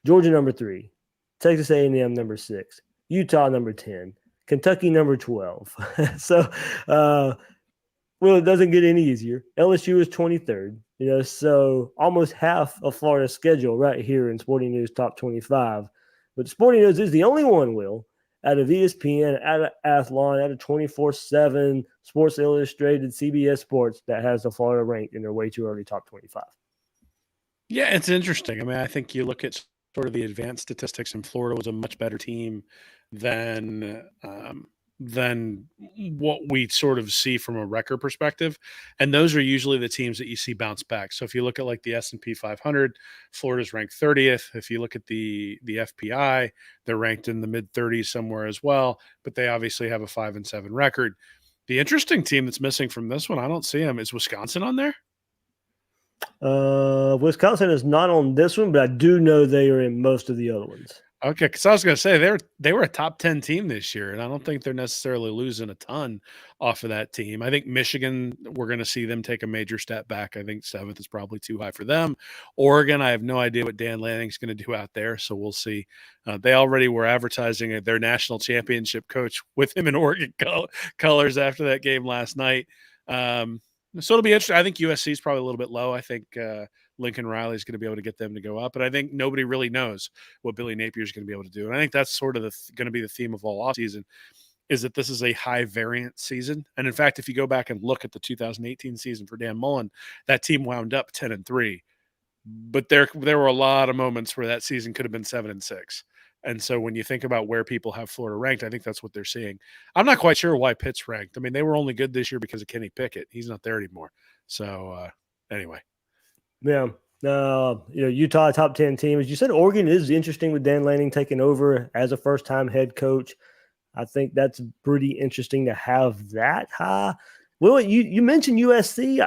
Georgia number 3. Texas A&M number 6. Utah number 10. Kentucky number 12. So, well, it doesn't get any easier. LSU is 23rd. So almost half of Florida's schedule right here in Sporting News top 25. But Sporting News is the only one, Will, out of ESPN, out of Athlon, out of 24/7, Sports Illustrated, CBS Sports that has the Florida ranked in their way too early top 25. Yeah, it's interesting. I mean, I think you look at sort of the advanced statistics, and Florida was a much better team than what we sort of see from a record perspective. And those are usually the teams that you see bounce back. So if you look at like the S&P 500, Florida's ranked 30th. If you look at the FPI, they're ranked in the mid 30s somewhere as well, but they obviously have a 5-7 record. The interesting team that's missing from this one, I don't see them. Is Wisconsin on there? Wisconsin is not on this one, but I do know they are in most of the other ones. Okay, because I was going to say they were a top 10 team this year, and I don't think they're necessarily losing a ton off of that team. I think Michigan, we're going to see them take a major step back. I think 7th is probably too high for them. Oregon, I have no idea what Dan Lanning's going to do out there, so we'll see. They already were advertising their national championship coach with him in Oregon colors after that game last night. So it'll be interesting. I think USC is probably a little bit low. I think Lincoln Riley is going to be able to get them to go up. But I think nobody really knows what Billy Napier is going to be able to do. And I think that's sort of going to be the theme of all offseason, is that this is a high variance season. And in fact, if you go back and look at the 2018 season for Dan Mullen, that team wound up 10-3. But there were a lot of moments where that season could have been 7-6. And so when you think about where people have Florida ranked, I think that's what they're seeing. I'm not quite sure why Pitt's ranked. I mean, they were only good this year because of Kenny Pickett. He's not there anymore. So anyway. Yeah. Utah top 10 team. As you said, Oregon is interesting with Dan Lanning taking over as a first-time head coach. I think that's pretty interesting to have that high. Well, you mentioned USC.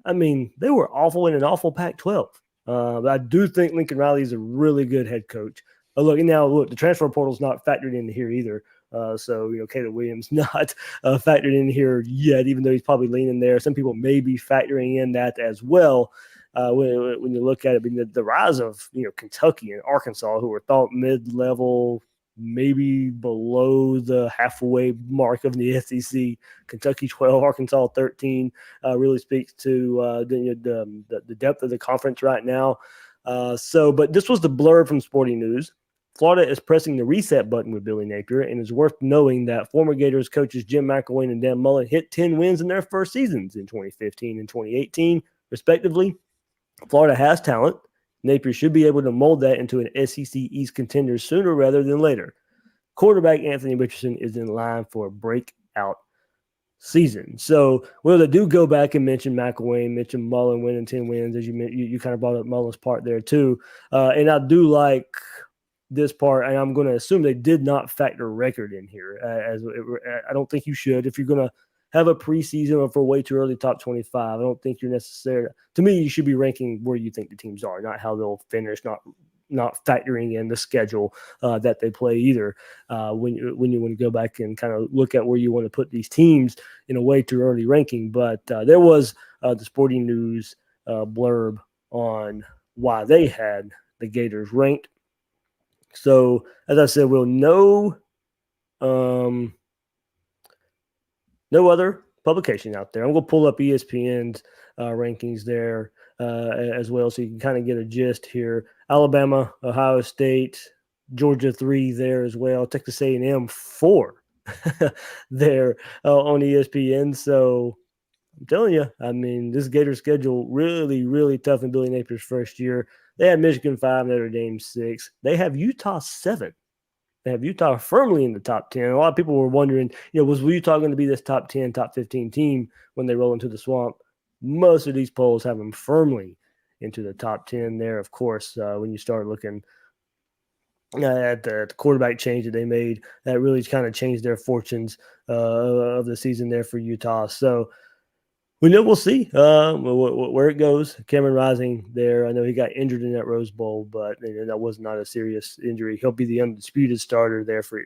I mean, they were awful in an awful Pac-12. But I do think Lincoln Riley is a really good head coach. Look, the transfer portal is not factored in here either. So Caleb Williams not factored in here yet, even though he's probably leaning there. Some people may be factoring in that as well. When you look at it, I mean, the rise of Kentucky and Arkansas, who were thought mid-level, maybe below the halfway mark of the SEC. Kentucky 12, Arkansas 13, really speaks to the depth of the conference right now. But this was the blurb from Sporting News. Florida is pressing the reset button with Billy Napier, and it's worth knowing that former Gators coaches Jim McElwain and Dan Mullen hit 10 wins in their first seasons in 2015 and 2018, respectively. Florida has talent. Napier should be able to mold that into an SEC East contender sooner rather than later. Quarterback Anthony Richardson is in line for a breakout season. So, well, they do go back and mention McElwain, mention Mullen winning 10 wins, as you kind of brought up Mullen's part there too. And I do like this part, and I'm going to assume they did not factor record in here. I don't think you should. If you're going to have a preseason or for way too early top 25, I don't think you're necessarily. To me, you should be ranking where you think the teams are, not how they'll finish, not factoring in the schedule that they play either. When you want to go back and kind of look at where you want to put these teams in a way too early ranking. But there was the Sporting News blurb on why they had the Gators ranked. So, as I said, we'll know no other publication out there. I'm going to pull up ESPN's rankings there as well, so you can kind of get a gist here. Alabama, Ohio State, Georgia 3 there as well. Texas A&M 4 there on ESPN. So I'm telling you, I mean, this Gator schedule really, really tough in Billy Napier's first year. They had Michigan 5, Notre Dame 6. They have Utah 7. They have Utah firmly in the top 10. A lot of people were wondering, was Utah going to be this top 10, top 15 team when they roll into the swamp? Most of these polls have them firmly into the top 10 there. Of course, when you start looking at the quarterback change that they made, that really kind of changed their fortunes of the season there for Utah. So we'll see where it goes. Cameron Rising there, I know he got injured in that Rose Bowl, but that was not a serious injury. He'll be the undisputed starter there for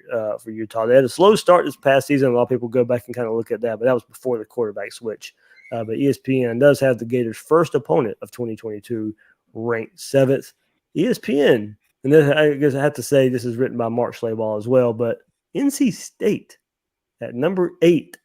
Utah. They had a slow start this past season. A lot of people go back and kind of look at that, but that was before the quarterback switch. But ESPN does have the Gators' first opponent of 2022 ranked 7th. ESPN, and then I guess I have to say this is written by Mark Schlabach as well, but NC State at number 8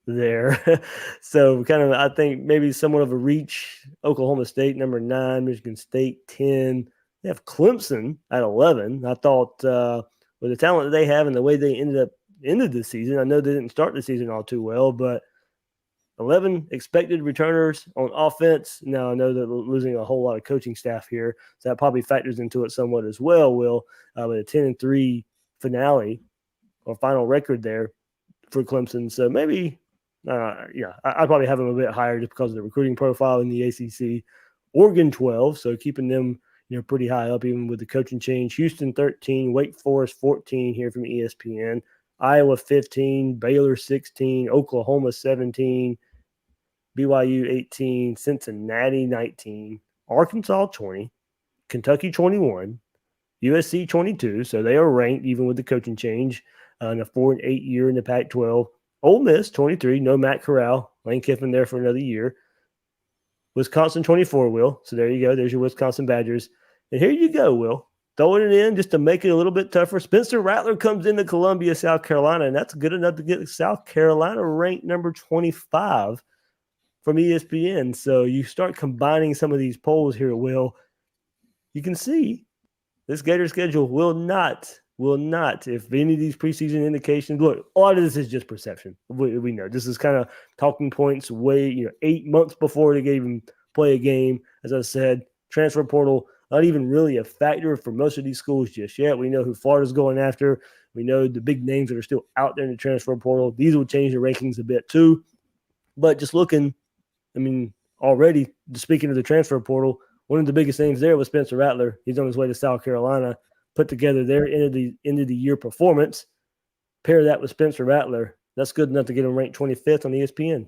there. So kind of, I think maybe somewhat of a reach. Oklahoma State, number 9, Michigan State, 10. They have Clemson at 11. I thought with the talent that they have and the way they ended the season, I know they didn't start the season all too well, but 11 expected returners on offense. Now, I know that we're losing a whole lot of coaching staff here, so that probably factors into it somewhat as well, Will, with a 10-3 finale or final record there for Clemson. So maybe I'd probably have them a bit higher just because of the recruiting profile in the ACC. Oregon 12, so keeping them pretty high up even with the coaching change. Houston 13, Wake Forest 14 here from ESPN. Iowa 15, Baylor 16, Oklahoma 17, BYU 18, Cincinnati 19, Arkansas 20, Kentucky 21, USC 22. So they are ranked even with the coaching change in a 4 and 8 year in the Pac-12. Ole Miss 23, no Matt Corral, Lane Kiffin there for another year. Wisconsin 24, Will. So there you go. There's your Wisconsin Badgers. And here you go, Will. Throwing it in just to make it a little bit tougher. Spencer Rattler comes into Columbia, South Carolina, and that's good enough to get South Carolina ranked number 25 from ESPN. So you start combining some of these polls here, Will. You can see this Gator schedule will not, if any of these preseason indications, look, a lot of this is just perception. We know this is kind of talking points 8 months before they even play a game. As I said, transfer portal, not even really a factor for most of these schools just yet. We know who Florida's going after. We know the big names that are still out there in the transfer portal. These will change the rankings a bit too. But just looking, already speaking of the transfer portal, one of the biggest names there was Spencer Rattler. He's on his way to South Carolina. Put together their end of the year performance. Pair that with Spencer Rattler. That's good enough to get him ranked 25th on ESPN.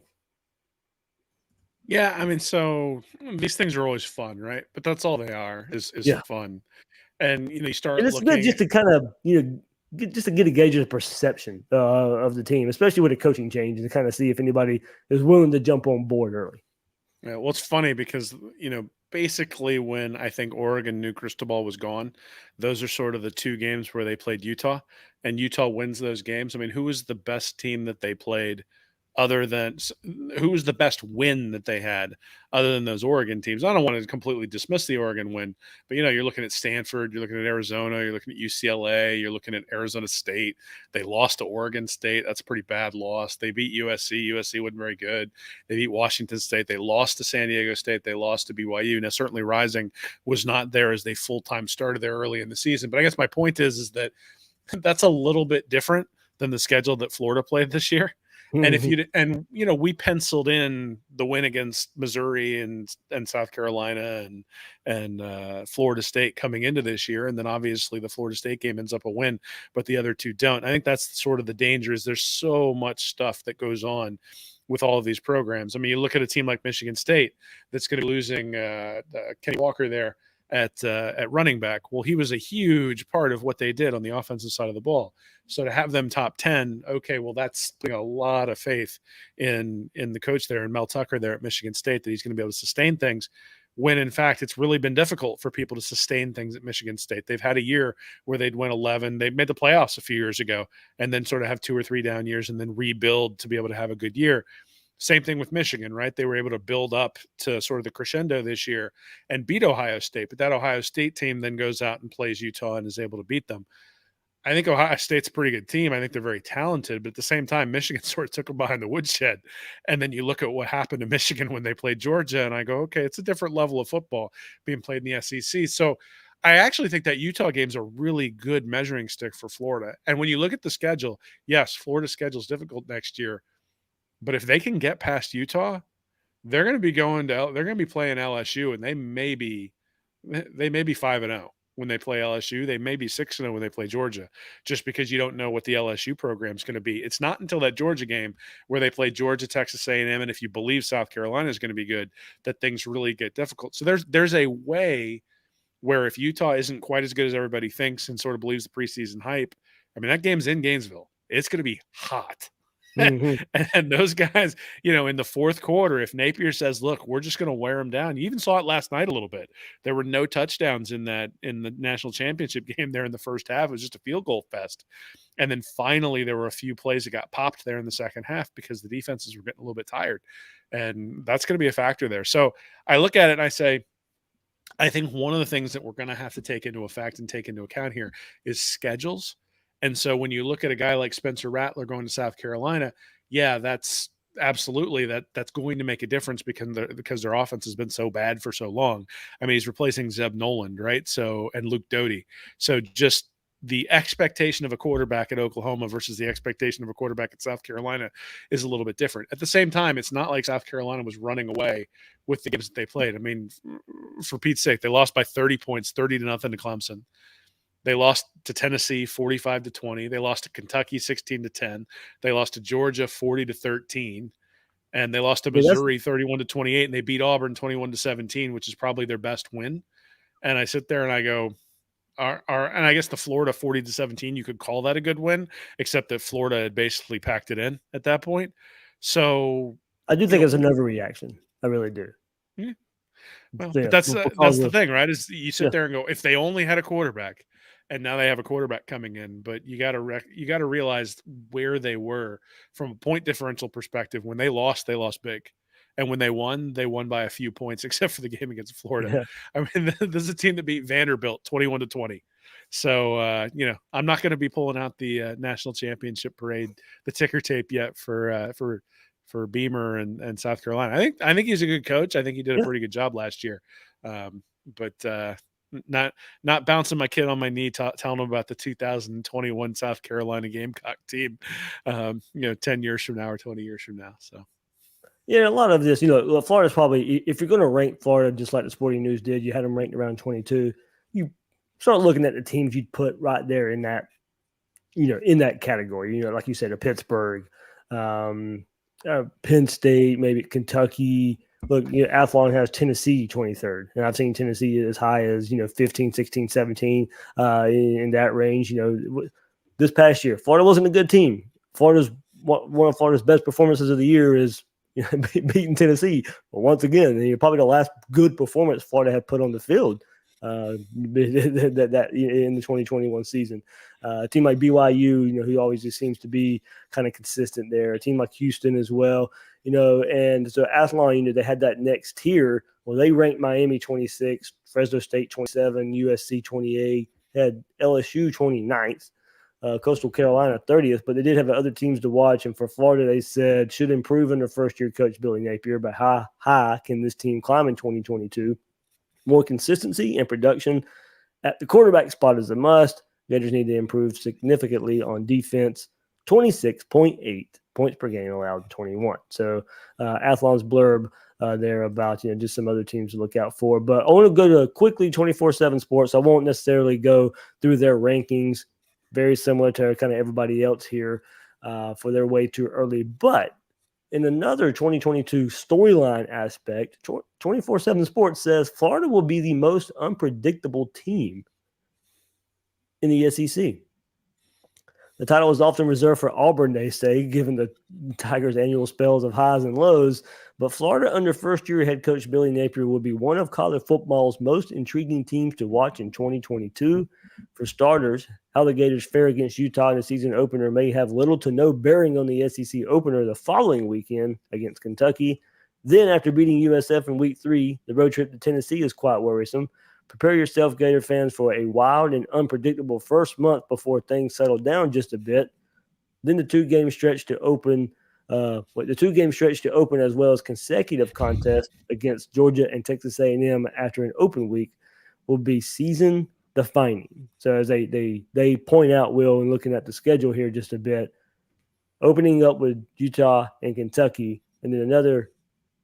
Yeah, so these things are always fun, right? But that's all they are is fun. And you start and it's looking good just to kind of just to get a gauge of the perception of the team, especially with a coaching change, and to kind of see if anybody is willing to jump on board early. Yeah, well, it's funny because basically when I think Oregon knew Cristobal was gone, those are sort of the 2 games where they played Utah, and Utah wins those games. Who was the best team that they played other than who was the best win that they had other than those Oregon teams. I don't want to completely dismiss the Oregon win, but you're looking at Stanford, you're looking at Arizona, you're looking at UCLA, you're looking at Arizona State. They lost to Oregon State. That's a pretty bad loss. They beat USC. USC wasn't very good. They beat Washington State. They lost to San Diego State. They lost to BYU. Now, certainly Rising was not there as they full-time started there early in the season. But I guess my point is that that's a little bit different than the schedule that Florida played this year. And if we penciled in the win against Missouri and South Carolina and Florida State coming into this year, and then obviously the Florida State game ends up a win, but the other two don't. I think that's sort of the danger. Is there's so much stuff that goes on with all of these programs. I mean, you look at a team like Michigan State that's going to be losing Kenny Walker there at running back. Well, he was a huge part of what they did on the offensive side of the ball. So to have them top 10, okay, well, that's putting a lot of faith in the coach there and Mel Tucker there at Michigan State that he's going to be able to sustain things, when in fact it's really been difficult for people to sustain things at Michigan State. They've had a year where they'd win 11. They made the playoffs a few years ago and then sort of have 2 or 3 down years and then rebuild to be able to have a good year. Same thing with Michigan, right? They were able to build up to sort of the crescendo this year and beat Ohio State, but that Ohio State team then goes out and plays Utah and is able to beat them. I think Ohio State's a pretty good team. I think they're very talented, but at the same time, Michigan sort of took them behind the woodshed. And then you look at what happened to Michigan when they played Georgia, and I go, okay, it's a different level of football being played in the SEC. So I actually think that Utah game's a really good measuring stick for Florida. And when you look at the schedule, yes, Florida's schedule is difficult next year, but if they can get past Utah, they're going to be playing LSU, and they may be 5-0 when they play LSU. They may be 6-0 when they play Georgia, just because you don't know what the LSU program is going to be. It's not until that Georgia game where they play Georgia, Texas A&M, and if you believe South Carolina is going to be good, that things really get difficult. So there's a way where if Utah isn't quite as good as everybody thinks and sort of believes the preseason hype, I mean, that game's in Gainesville. It's going to be hot. Mm-hmm. And those guys, in the fourth quarter, if Napier says, look, we're just going to wear them down. You even saw it last night a little bit. There were no touchdowns in the national championship game there in the first half. It was just a field goal fest. And then finally, there were a few plays that got popped there in the second half because the defenses were getting a little bit tired. And that's going to be a factor there. So I look at it and I say, I think one of the things that we're going to have to take into effect and take into account here is schedules. And so when you look at a guy like Spencer Rattler going to South Carolina, yeah, that's absolutely that's going to make a difference because their offense has been so bad for so long. I mean, he's replacing Zeb Noland, right? So, and Luke Doty. So just the expectation of a quarterback at Oklahoma versus the expectation of a quarterback at South Carolina is a little bit different. At the same time, it's not like South Carolina was running away with the games that they played. I mean, for Pete's sake, they lost by 30 points, 30-0 to Clemson. They lost to Tennessee 45-20. They lost to Kentucky 16-10. They lost to Georgia 40-13. And they lost to Missouri 31-28. And they beat Auburn 21-17, which is probably their best win. And I sit there and I go, and I guess the Florida 40-17, you could call that a good win, except that Florida had basically packed it in at that point. So I do think it's an overreaction. I really do. Yeah. Well, but that's the thing, right? Is you sit there and go, if they only had a quarterback, and now they have a quarterback coming in, but you got to realize where they were from a point differential perspective. When they lost big, and when they won by a few points, except for the game against Florida. Yeah. I mean, this is a team that beat Vanderbilt 21-20. So I'm not going to be pulling out the national championship parade, the ticker tape yet for Beamer and South Carolina. I think he's a good coach. I think he did a pretty good job last year, but. Not bouncing my kid on my knee, telling him about the 2021 South Carolina Gamecock team, 10 years from now or 20 years from now. So, yeah, a lot of this, Florida's probably, if you're going to rank Florida just like the Sporting News did, you had them ranked around 22. You start looking at the teams you'd put right there in that, in that category. Like you said, a Pittsburgh, Penn State, maybe Kentucky. Look, Athlon has Tennessee 23rd, and I've seen Tennessee as high as 15, 16, 17 in that range. This past year, Florida wasn't a good team. Florida's one of Florida's best performances of the year is beating Tennessee. But once again, probably the last good performance Florida had put on the field that in the 2021 season. A team like BYU, who always just seems to be kind of consistent there. A team like Houston as well, and so Athlon, they had that next tier. Well, they ranked Miami 26, Fresno State 27, USC 28, had LSU 29th. Coastal Carolina 30th, but they did have other teams to watch. And for Florida, they said should improve under first-year coach Billy Napier, but how high can this team climb in 2022? More consistency and production at the quarterback spot is a must. Gators need to improve significantly on defense. 26.8 points per game allowed in 21. So Athlon's blurb there about just some other teams to look out for. But I want to go to quickly 24/7 Sports. I won't necessarily go through their rankings. Very similar to kind of everybody else here for their way too early. But in another 2022 storyline aspect, 24/7 Sports says Florida will be the most unpredictable team in the SEC. The title is often reserved for Auburn, they say, given the Tigers' annual spells of highs and lows. But Florida, under first-year head coach Billy Napier, will be one of college football's most intriguing teams to watch in 2022. For starters, how the Gators fare against Utah in the season opener may have little to no bearing on the SEC opener the following weekend against Kentucky. Then, after beating USF in Week 3, the road trip to Tennessee is quite worrisome. Prepare yourself, Gator fans, for a wild and unpredictable first month before things settle down just a bit. Then the two-game stretch to open, as well as consecutive contests against Georgia and Texas A&M after an open week will be season defining. So as they point out, Will, and looking at the schedule here just a bit, opening up with Utah and Kentucky, and then another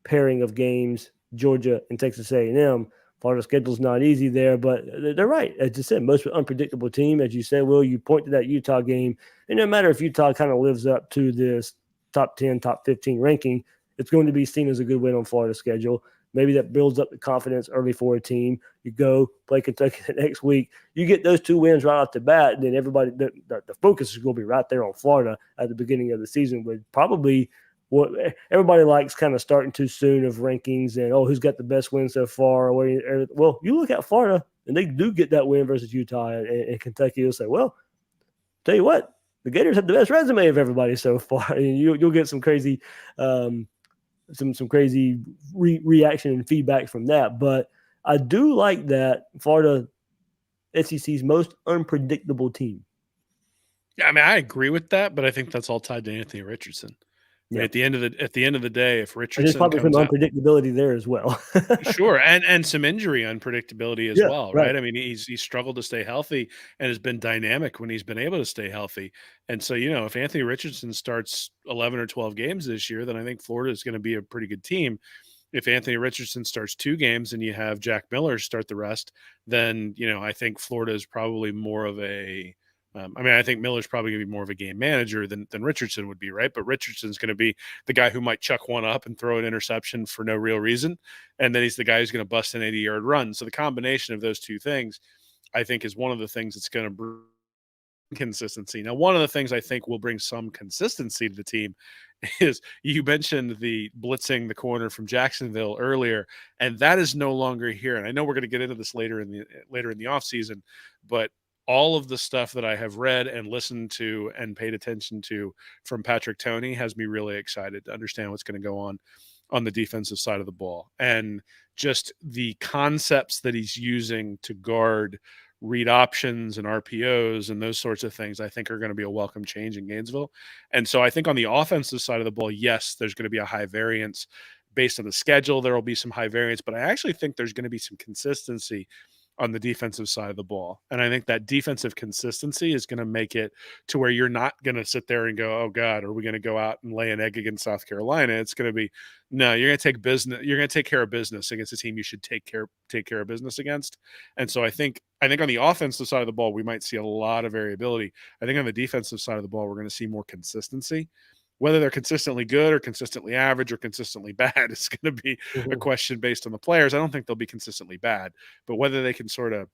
pairing of games, Georgia and Texas A&M. Florida's schedule's not easy there, but they're right. As you said, most unpredictable team. As you said, Will, you point to that Utah game, and no matter if Utah kind of lives up to this top 10, top 15 ranking, it's going to be seen as a good win on Florida's schedule. Maybe that builds up the confidence early for a team. You go play Kentucky the next week. You get those two wins right off the bat, and then everybody, the focus is going to be right there on Florida at the beginning of the season with probably – what everybody likes kind of starting too soon of rankings and, who's got the best win so far? Well, you look at Florida, and they do get that win versus Utah and Kentucky. You'll say, well, tell you what, the Gators have the best resume of everybody so far. And you'll get some crazy some crazy reaction and feedback from that. But I do like that Florida SEC's most unpredictable team. Yeah, I mean, I agree with that, but I think that's all tied to Anthony Richardson. Yeah. At the end of the day, if Richardson there's probably some unpredictability there as well. Sure, and some injury unpredictability as well, right? I mean, he's struggled to stay healthy and has been dynamic when he's been able to stay healthy. And so, if Anthony Richardson starts 11 or 12 games this year, then I think Florida is going to be a pretty good team. If Anthony Richardson starts 2 games and you have Jack Miller start the rest, then I think Florida is probably more of a I think Miller's probably going to be more of a game manager than Richardson would be, right? But Richardson's going to be the guy who might chuck one up and throw an interception for no real reason. And then he's the guy who's going to bust an 80-yard run. So the combination of those two things, I think, is one of the things that's going to bring consistency. Now, one of the things I think will bring some consistency to the team is you mentioned the blitzing the corner from Jacksonville earlier, and that is no longer here. And I know we're going to get into this later in the offseason, but all of the stuff that I have read and listened to and paid attention to from Patrick Toney has me really excited to understand what's going to go on the defensive side of the ball. And just the concepts that he's using to guard read options and RPOs and those sorts of things, I think are going to be a welcome change in Gainesville. And so I think on the offensive side of the ball, yes, there's going to be a high variance based on the schedule. There will be some high variance, but I actually think there's going to be some consistency on the defensive side of the ball. And I think that defensive consistency is going to make it to where you're not going to sit there and go, oh God, are we going to go out and lay an egg against South Carolina? It's going to be, no, you're going to take business. You're going to take care of business against a team you should take care of business against. And so I think on the offensive side of the ball, we might see a lot of variability. I think on the defensive side of the ball, we're going to see more consistency. Whether they're consistently good or consistently average or consistently bad is going to be a question based on the players. I don't think they'll be consistently bad, but whether they can sort of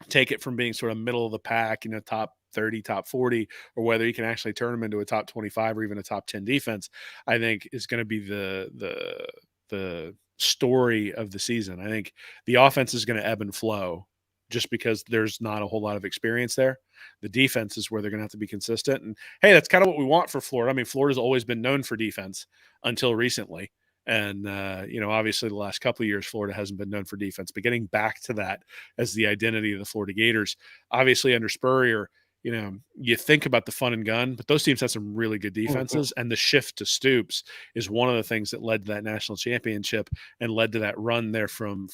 take it from being sort of middle of the pack, top 30, top 40, or whether you can actually turn them into a top 25 or even a top 10 defense, I think is going to be the story of the season. I think the offense is going to ebb and flow just because there's not a whole lot of experience there. The defense is where they're going to have to be consistent. And hey, that's kind of what we want for Florida. I mean, Florida's always been known for defense until recently. And, obviously the last couple of years, Florida hasn't been known for defense, but getting back to that as the identity of the Florida Gators, obviously under Spurrier, you think about the fun and gun, but those teams have some really good defenses. And the shift to Stoops is one of the things that led to that national championship and led to that run there from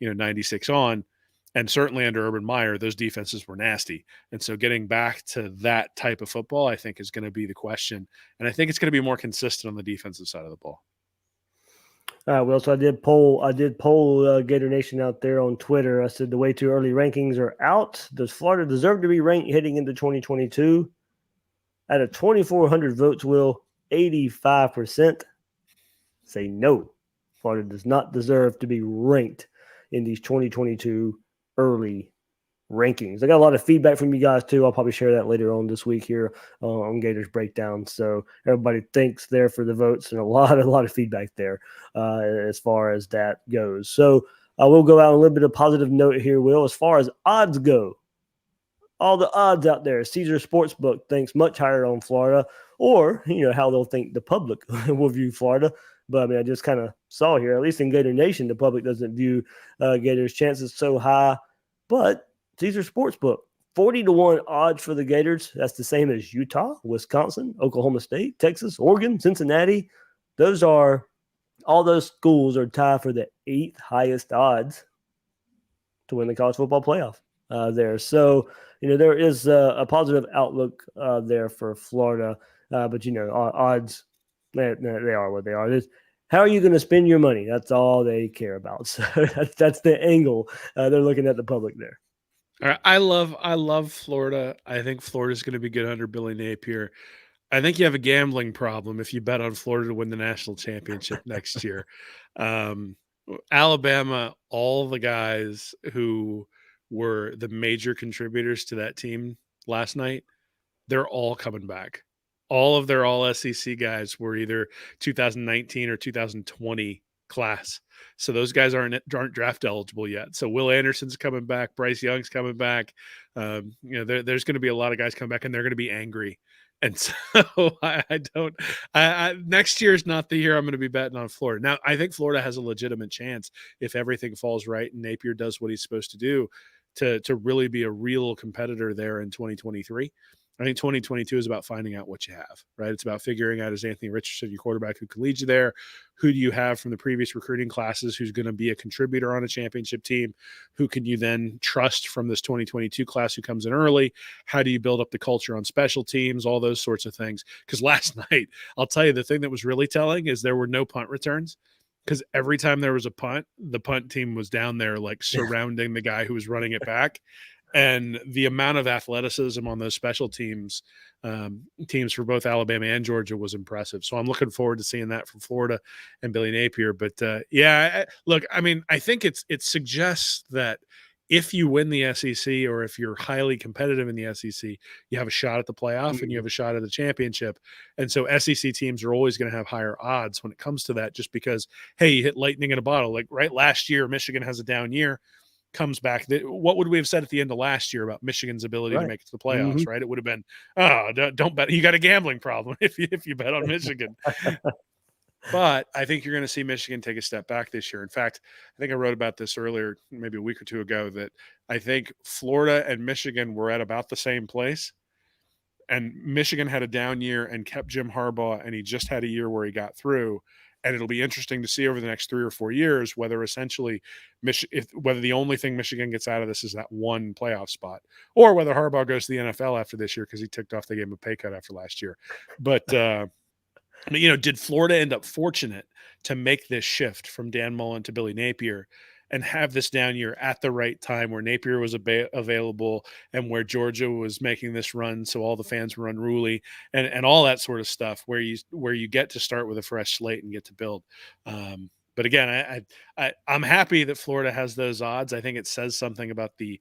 96 on. And certainly under Urban Meyer, those defenses were nasty. And so getting back to that type of football, I think, is going to be the question. And I think it's going to be more consistent on the defensive side of the ball. All right, well, so I did poll Gator Nation out there on Twitter. I said the way too early rankings are out. Does Florida deserve to be ranked heading into 2022? Out of 2,400 votes, 85% say no. Florida does not deserve to be ranked in these 2022 early rankings. I got a lot of feedback from you guys too. I'll probably share that later on this week here on Gators Breakdown. So everybody thanks there for the votes, and a lot of feedback there as far as that goes. So I will go out on a little bit of positive note here, Will. As far as odds go, all the odds out there, Caesar Sportsbook thinks much higher on Florida, or how they'll think the public will view Florida. But I mean, I just kind of saw here, at least in Gator Nation, the public doesn't view Gators' chances so high. But Caesar Sportsbook, 40-1 odds for the Gators. That's the same as Utah, Wisconsin, Oklahoma State, Texas, Oregon, Cincinnati. All those schools are tied for the 8th highest odds to win the college football playoff there. So, there is a positive outlook there for Florida. But, odds, they are what they are. How are you going to spend your money? That's all they care about. So that's the angle they're looking at the public there. All right. I love Florida. I think Florida's going to be good under Billy Napier. I think you have a gambling problem if you bet on Florida to win the national championship next year. Alabama, all the guys who were the major contributors to that team last night, they're all coming back. All of their all SEC guys were either 2019 or 2020 class. So those guys aren't draft eligible yet. So Will Anderson's coming back. Bryce Young's coming back. There's going to be a lot of guys coming back, and they're going to be angry. And so next year is not the year I'm going to be betting on Florida. Now, I think Florida has a legitimate chance if everything falls right and Napier does what he's supposed to do to really be a real competitor there in 2023. I think 2022 is about finding out what you have, right? It's about figuring out, is Anthony Richardson your quarterback who can lead you there? Who do you have from the previous recruiting classes who's going to be a contributor on a championship team? Who can you then trust from this 2022 class who comes in early? How do you build up the culture on special teams? All those sorts of things. Because last night, I'll tell you, the thing that was really telling is there were no punt returns. Because every time there was a punt, the punt team was down there like surrounding the guy who was running it back. And the amount of athleticism on those special teams for both Alabama and Georgia was impressive. So I'm looking forward to seeing that from Florida and Billy Napier. But look, I mean, I think it suggests that if you win the SEC or if you're highly competitive in the SEC, you have a shot at the playoff and you have a shot at the championship. And so SEC teams are always going to have higher odds when it comes to that, just because, hey, you hit lightning in a bottle. Like right last year, Michigan has a down year. Comes back. What would we have said at the end of last year about Michigan's ability to make it to the playoffs? Right? It would have been, don't bet. You got a gambling problem if you bet on Michigan. But I think you're going to see Michigan take a step back this year. In fact, I think I wrote about this earlier, maybe a week or two ago, that I think Florida and Michigan were at about the same place. And Michigan had a down year and kept Jim Harbaugh, and he just had a year where he got through. And it'll be interesting to see over the next 3 or 4 years whether essentially whether the only thing Michigan gets out of this is that one playoff spot, or whether Harbaugh goes to the NFL after this year because he ticked off the game of pay cut after last year. But did Florida end up fortunate to make this shift from Dan Mullen to Billy Napier and have this down year at the right time where Napier was available and where Georgia was making this run, so all the fans were unruly and all that sort of stuff, where you get to start with a fresh slate and get to build. But again, I'm happy that Florida has those odds. I think it says something about the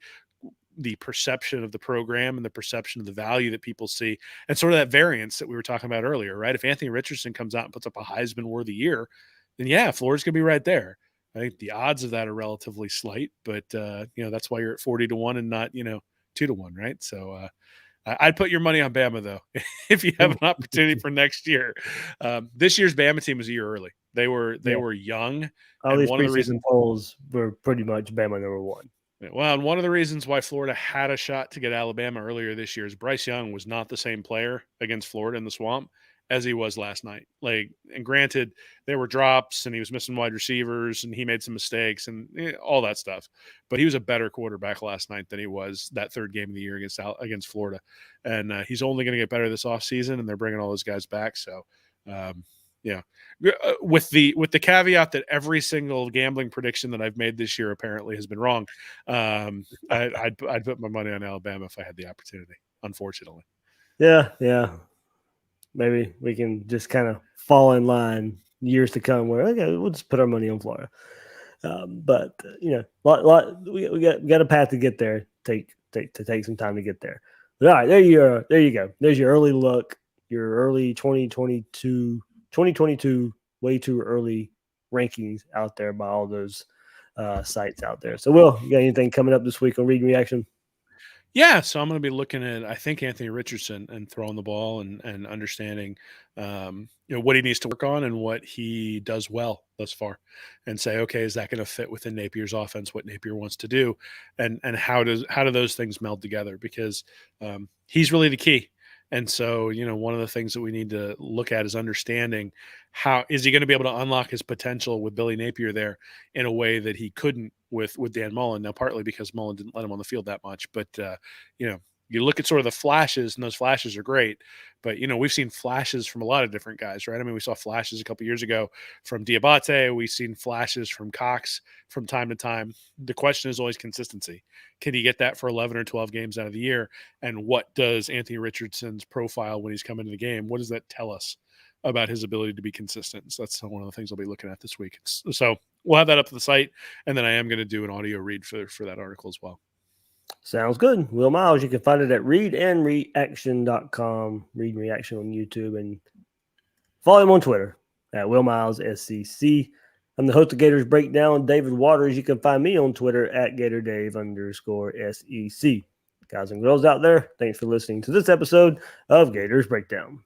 perception of the program and the perception of the value that people see, and sort of that variance that we were talking about earlier, right? If Anthony Richardson comes out and puts up a Heisman-worthy year, then yeah, Florida's going to be right there. I think the odds of that are relatively slight, but that's why you're at 40-1 and not 2-1, right? So I'd put your money on Bama though, if you have an opportunity for next year. This year's Bama team was a year early. They were young. All and these one of the preseason reasons polls were pretty much Bama number one. Well, and one of the reasons why Florida had a shot to get Alabama earlier this year is Bryce Young was not the same player against Florida in the Swamp as he was last night. And granted, there were drops and he was missing wide receivers and he made some mistakes and all that stuff. But he was a better quarterback last night than he was that third game of the year against Florida. And he's only going to get better this offseason, and they're bringing all those guys back. So, with the caveat that every single gambling prediction that I've made this year apparently has been wrong. I'd put my money on Alabama if I had the opportunity, unfortunately. Yeah. Maybe we can just kind of fall in line years to come where, okay, we'll just put our money on Florida. But we got a path to get there. Take some time to get there. But all right, there you go. There's your early look, your early 2022 way too early rankings out there by all those sites out there. So, Will, you got anything coming up this week on Read and Reaction? Yeah, so I'm going to be looking at, I think, Anthony Richardson and throwing the ball and understanding, what he needs to work on and what he does well thus far, and say, okay, is that going to fit within Napier's offense? What Napier wants to do, and how do those things meld together? Because he's really the key. And so, one of the things that we need to look at is understanding how is he going to be able to unlock his potential with Billy Napier there in a way that he couldn't with Dan Mullen. Now, partly because Mullen didn't let him on the field that much, but you look at sort of the flashes, and those flashes are great. But we've seen flashes from a lot of different guys, right? I mean, we saw flashes a couple years ago from Diabate. We've seen flashes from Cox from time to time. The question is always consistency. Can he get that for 11 or 12 games out of the year? And what does Anthony Richardson's profile when he's coming to the game? What does that tell us about his ability to be consistent? So that's one of the things I'll be looking at this week. So we'll have that up to the site, and then I am going to do an audio read for that article as well. Sounds good. Will Miles, you can find it at readandreaction.com, Read and Reaction on YouTube, and follow him on Twitter at Will Miles SCC. I'm the host of Gators Breakdown, David Waters. You can find me on Twitter at GatorDave_SEC. Guys and girls out there, thanks for listening to this episode of Gators Breakdown.